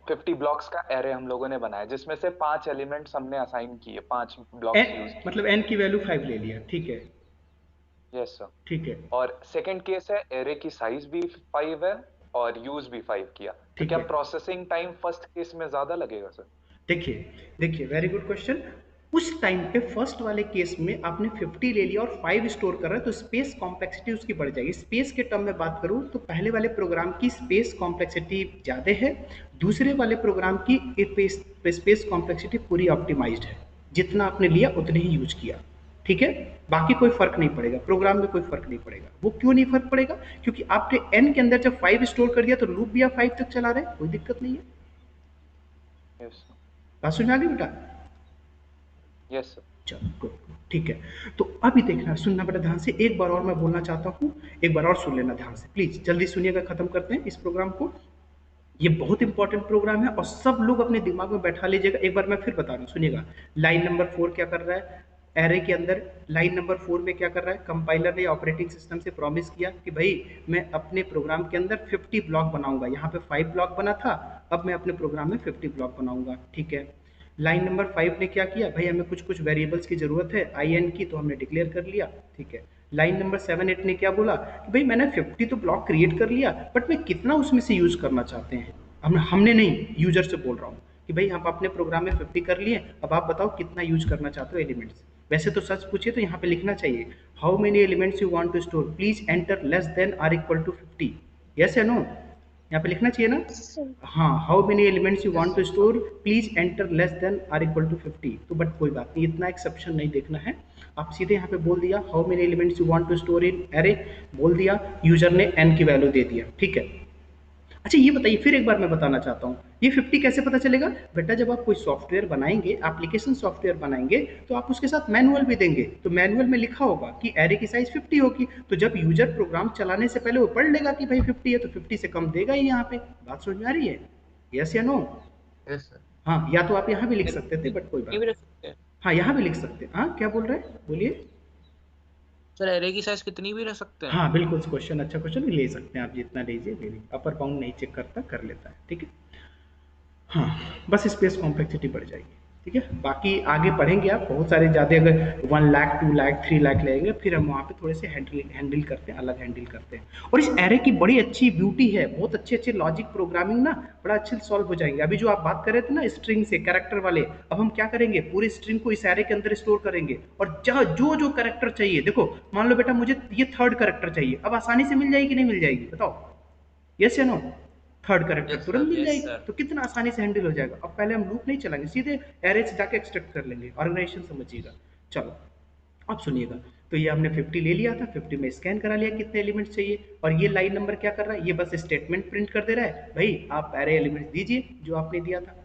50 ब्लॉक्स का एरे हम लोगों ने बनाया, जिसमें से 5 एलिमेंट्स हमने असाइन किए, 5 ब्लॉक्स यूज किए, मतलब n की वैल्यू 5 ले लिया, ठीक है? यस सर, ठीक है। और सेकंड केस है एरे की साइज भी 5 है और यूज भी 5 किया, तो क्या प्रोसेसिंग टाइम फर्स्ट केस में ज्यादा लगेगा सर? देखिए वेरी गुड क्वेश्चन। उस टाइम पे फर्स्ट वाले केस में आपने 50 ले लिया और 5 स्टोर कर रहा है, तो स्पेस कॉम्प्लेक्सिटी उसकी बढ़ जाएगी। स्पेस के टर्म में बात करूं तो पहले वाले प्रोग्राम की स्पेस कॉम्प्लेक्सिटी ज़्यादा है, दूसरे वाले प्रोग्राम की स्पेस कॉम्प्लेक्सिटी पूरी ऑप्टिमाइज्ड है, जितना आपने लिया उतने ही यूज किया, ठीक है? बाकी कोई फर्क नहीं पड़ेगा, प्रोग्राम में कोई फर्क नहीं पड़ेगा। वो क्यों नहीं फर्क पड़ेगा? क्योंकि आपने n के अंदर जब 5 स्टोर कर दिया तो लूप भी आप 5 तक चला रहे, कोई दिक्कत नहीं है। यस सर, बात समझ आ गई बेटा? Yes sir. चलो गुड, ठीक है। तो अभी देखना, सुनना बेटा ध्यान से, एक बार और मैं बोलना चाहता हूँ, एक बार और सुन लेना ध्यान से प्लीज, जल्दी सुनिएगा, खत्म करते हैं इस प्रोग्राम को। ये बहुत इंपॉर्टेंट प्रोग्राम है और सब लोग अपने दिमाग में बैठा लीजिएगा। एक बार मैं फिर बता रहा हूँ, सुनिएगा। लाइन नंबर 4 क्या कर रहा है एरे के अंदर? लाइन नंबर 4 में क्या कर रहा है? कंपाइलर ने ऑपरेटिंग सिस्टम से प्रॉमिस किया कि भाई मैं अपने प्रोग्राम के अंदर 50 ब्लॉक बनाऊंगा, यहाँ पे 5 ब्लॉक बना था, अब मैं अपने प्रोग्राम में 50 ब्लॉक बनाऊंगा, ठीक है? लाइन नंबर 5 ने क्या किया, भाई हमें कुछ कुछ वेरिएबल्स की जरूरत है in की, तो हमने डिक्लेयर कर लिया, ठीक है? लाइन नंबर 7 8 ने क्या बोला कि भाई मैंने 50 तो ब्लॉक क्रिएट कर लिया, बट मैं कितना उसमें से यूज करना चाहते हैं, हमने नहीं, यूजर से बोल रहा हूँ कि भाई हम अपने प्रोग्राम में 50 कर लिए, अब आप बताओ कितना यूज करना चाहते हो एलिमेंट्स। वैसे तो सच पूछिए तो यहाँ पे लिखना चाहिए how many elements you want to store, please enter less than R equal to 50, yes या नो? यहाँ पे लिखना चाहिए ना? हाँ, how many elements you want to store, please enter less than R equal to 50। तो बट कोई बात नहीं, इतना एक्सेप्शन नहीं देखना है, आप सीधे यहाँ पे बोल दिया how many elements you want to store in array, बोल दिया, यूजर ने n की वैल्यू दे दिया, ठीक है? अच्छा ये बताइए, फिर एक बार मैं बताना चाहता हूँ, ये 50 कैसे पता चलेगा? बेटा जब आप कोई सॉफ्टवेयर बनाएंगे, एप्लीकेशन सॉफ्टवेयर बनाएंगे, तो आप उसके साथ मैनुअल भी देंगे, तो मैनुअल में लिखा होगा कि एरे की साइज 50 होगी, तो जब यूजर प्रोग्राम चलाने से पहले वो पढ़ लेगा कि भाई 50 है, तो 50 से कम देगा ही यहाँ पे। बात समझ में आ रही है? यस या नो? Yes sir. हाँ, या तो आप यहाँ भी लिख सकते थे, बट कोई बात, हाँ यहाँ भी लिख सकते हैं। हाँ क्या बोल रहे हैं, बोलिए सर। एरे की साइज कितनी भी रह सकते हैं? हाँ बिल्कुल, क्वेश्चन अच्छा क्वेश्चन, ले सकते हैं आप, जितना लीजिए ले लीजिए, अपर बाउंड नहीं चेक करता, कर लेता है, ठीक है? हाँ बस स्पेस कॉम्प्लेक्सिटी बढ़ जाएगी, ठीक है? बाकी आगे पढ़ेंगे आप, बहुत सारे ज़्यादा, अगर 1 लाख 2 लाख 3 लाख लेंगे, फिर हम वहाँ पे थोड़े से हैंडल करते हैं, अलग हैंडल करते हैं। और इस एरे की बड़ी अच्छी ब्यूटी है, बहुत अच्छे अच्छे लॉजिक प्रोग्रामिंग ना बड़ा अच्छे से सॉल्व हो जाएंगे। अभी जो आप बात कर रहे थे ना स्ट्रिंग से, कैरेक्टर वाले, अब हम क्या करेंगे, पूरे स्ट्रिंग को इस एरे के अंदर स्टोर करेंगे, और जहाँ जो जो कैरेक्टर चाहिए, देखो मान लो बेटा मुझे ये 3rd कैरेक्टर चाहिए, अब आसानी से मिल जाएगी कि नहीं मिल जाएगी, बताओ, यस या नो? 3rd कैरेक्टर तुरंत मिल जाएगी, तो कितना आसानी से हैंडल हो जाएगा। अब पहले हम लूप नहीं चलाएंगे, सीधे एरे से जाके एक्सट्रैक्ट कर लेंगे, ऑर्गेनाइजेशन समझिएगा। चलो अब सुनिएगा, तो ये हमने 50 ले लिया था, 50 में स्कैन करा लिया कितने एलिमेंट्स चाहिए, और ये लाइन नंबर क्या कर रहा है, ये बस स्टेटमेंट प्रिंट कर दे रहा है, भाई आप एरे एलिमेंट्स दीजिए जो आपने दिया था।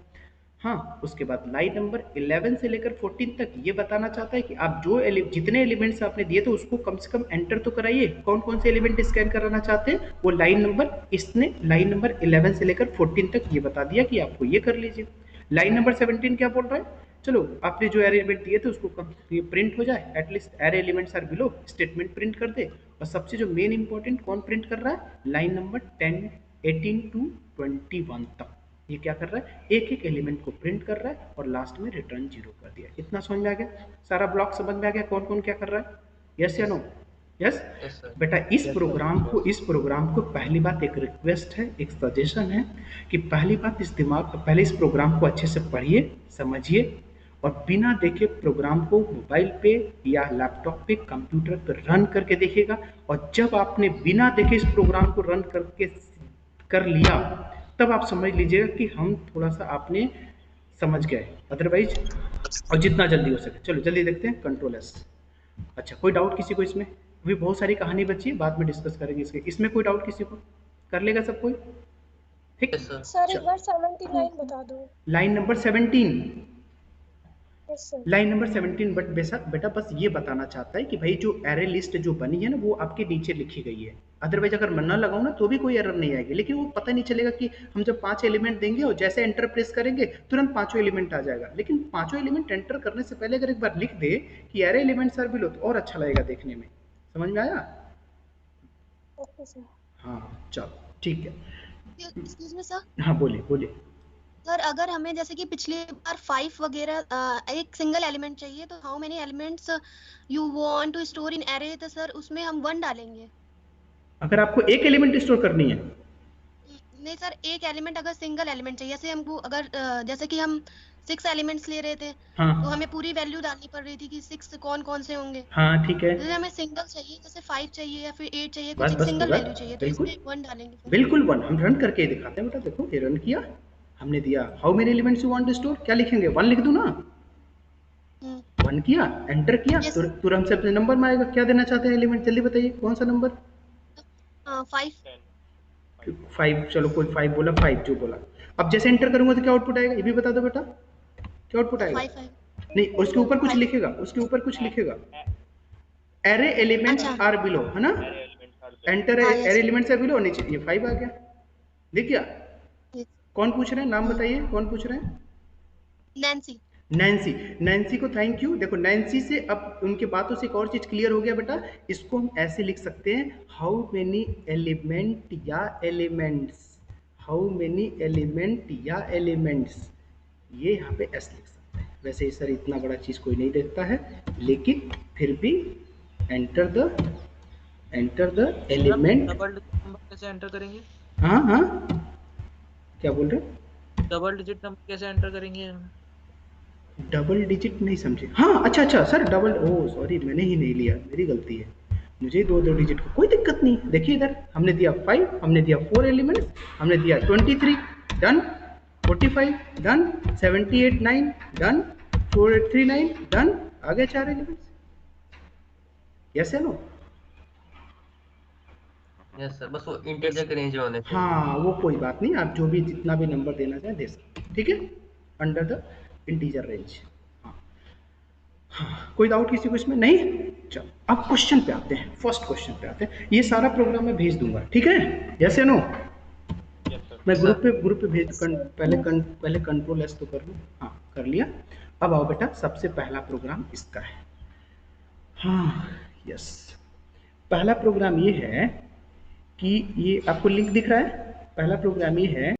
हाँ, उसके बाद लाइन नंबर 11 से लेकर 14 तक ये बताना चाहता है कि आप जो जितने एलिमेंट्स आपने दिए थे उसको कम से कम एंटर तो कराइए। कौन कौन से एलिमेंट स्कैन कराना चाहते हैं वो लाइन नंबर, इसने लाइन नंबर 11 से लेकर 14 तक ये बता दिया कि आपको ये कर लीजिए। लाइन नंबर 17 क्या बोल रहा है, चलो आपने जो एरे एलिमेंट दिए थे उसको कम ये प्रिंट हो जाए, at least array elements are below, statement print कर दे। और सबसे जो मेन इंपॉर्टेंट कौन प्रिंट कर रहा है, लाइन नंबर 10 18 टू 21 तक ये क्या कर रहा है, एक एक एलिमेंट को प्रिंट कर रहा है और लास्ट में रिटर्न 0 कर दिया। इतना समझ में आ गया, सारा ब्लॉक समझ में आ गया कौन कौन क्या कर रहा है, यस या नो? यस बेटा, इस प्रोग्राम को पहली बात एक रिक्वेस्ट है, एक सजेशन है कि पहली बात पहले इस प्रोग्राम को अच्छे से पढ़िए, समझिए और बिना देखे प्रोग्राम को मोबाइल पे या लैपटॉप पे, कंप्यूटर पे रन करके देखिएगा। और जब आपने बिना देखे इस प्रोग्राम को रन करके कर लिया तब आप समझ लीजिएगा कि हम थोड़ा सा आपने समझ गए, अदरवाइज और जितना जल्दी हो सके। चलो जल्दी देखते हैं, कंट्रोल एस। अच्छा, कोई डाउट किसी को इसमें? अभी बहुत सारी कहानी बची है, बाद में डिस्कस करेंगे इसमें कोई डाउट किसी को? कर लेगा सब कोई? ठीक सर, एक बार 79 बता दो। Line number 17। Yes sir. Line number 17 but बेटा बस ये बताना चाहता है कि भाई जो एरे लिस्ट जो बनी है ना वो आपके नीचे लिखी गई है, अदरवाइज अगर मैं ना लगाऊं ना तो भी कोई एरर नहीं आएगी, लेकिन वो पता नहीं चलेगा कि हम जब 5 एलिमेंट देंगे और जैसे एंटर प्रेस करेंगे तुरंत 5 एलिमेंट आ जाएगा। लेकिन 5 एलिमेंट एंटर करने से पहले अगर एक बार लिख दे कि एरे एलिमेंट्स आर बिलो तो और अच्छा लगेगा देखने में। समझ में आया? Okay sir. हाँ चलो ठीक है। Excuse me sir. हाँ बोलिए। सर अगर हमें जैसे कि पिछली बार 5 वगैरह एक सिंगल एलिमेंट चाहिए तो how many elements you want to store in array, तो सर उसमें हम 1 डालेंगे। अगर आपको एक एलिमेंट स्टोर करनी है? नहीं सर, एक एलिमेंट अगर सिंगल एलिमेंट चाहिए, जैसे हमको अगर जैसे कि हम 6 एलिमेंट्स ले रहे थे हाँ। तो हमें पूरी वैल्यू डालनी पड़ रही थी कि 6 कौन कौन से होंगे। हाँ ठीक है। जैसे हमें सिंगल चाहिए, जैसे 5 चाहिए या फिर 8 चाहिए, बस कुछ बस सिंगल होगा, वैल्यू चाहिए तो बिल्कुल इसमें 1 डालेंगे सर। बिल्कुल 1 हम रन करके दिखाते हैं बेटा। देखो ये रन किया हमने, दिया how many elements you want to store, क्या लिखेंगे 1 लिख दूं ना, 1 किया एंटर किया तुरंत से नंबर में आएगा। क्या देना चाहते हैं एलिमेंट, जल्दी बताइए कौन सा नंबर? 5 चलो कोई 5 बोला, 5 जो बोला। अब जैसे एंटर करूंगा तो क्या आउटपुट आएगा ये भी बता दो बेटा, क्या आउटपुट आएगा? नहीं उसके ऊपर कुछ लिखेगा, उसके ऊपर कुछ लिखेगा, एरे एलिमेंट्स आर बिलो, है ना? Enter array elements are below, नीचे ये 5 आ गया। देख क्या कौन पूछ रहे हैं, नाम बताइए कौन पूछ रहे हैं? नैन्सी को थैंक यू। देखो नैन्सी से अब उनके बातों से एक और चीज क्लियर हो गया बेटा, इसको हम ऐसे लिख सकते हैं हाउ मेनी एलिमेंट या एलिमेंट्स, हाउ मेनी एलिमेंट या एलिमेंट्स, ये यहाँ पे एस लिख सकते हैं। वैसे सर इतना बड़ा चीज कोई नहीं देखता है, लेकिन फिर भी enter the element. Double digit number कैसे एंटर करेंगे? हाँ क्या बोल रहे हैं? डबल डिजिट नंबर कैसे एंटर करेंगे? डबल डिजिट नहीं समझे? हाँ अच्छा सर डबल, ओह सॉरी मैंने ही नहीं लिया, मेरी गलती है, मुझे 2 डिजिट का कोई दिक्कत नहीं। देखिए इधर हमने दिया 5, हमने दिया 4 एलिमेंट्स, हमने दिया 23 डन, 45 डन, 78 9 डन, 439 डन, आ गए 4 एलिमेंट्स। यस या नो? यस सर, बस वो इंटीजर के रेंज में होने चाहिए। हाँ वो कोई बात नहीं, आप जो भी जितना भी नंबर देना चाहें दे सकते, ठीक है, अंडर द इंटीजर रेंज। हाँ कोई डाउट किसी को इसमें? नहीं? चलो अब क्वेश्चन पे आते हैं, फर्स्ट क्वेश्चन पे आते हैं। ये सारा प्रोग्राम मैं भेज दूंगा, ठीक है? यस या नो? मैं ग्रुप पे भेज पहले कंट्रोल एस तो कर लूँ। हाँ कर लिया। अब आओ बेटा, सबसे पहला प्रोग्राम इसका है। हाँ यस, पहला प्रोग्राम ये है कि ये आपको लिंक दिख रहा है, पहला प्रोग्राम ये है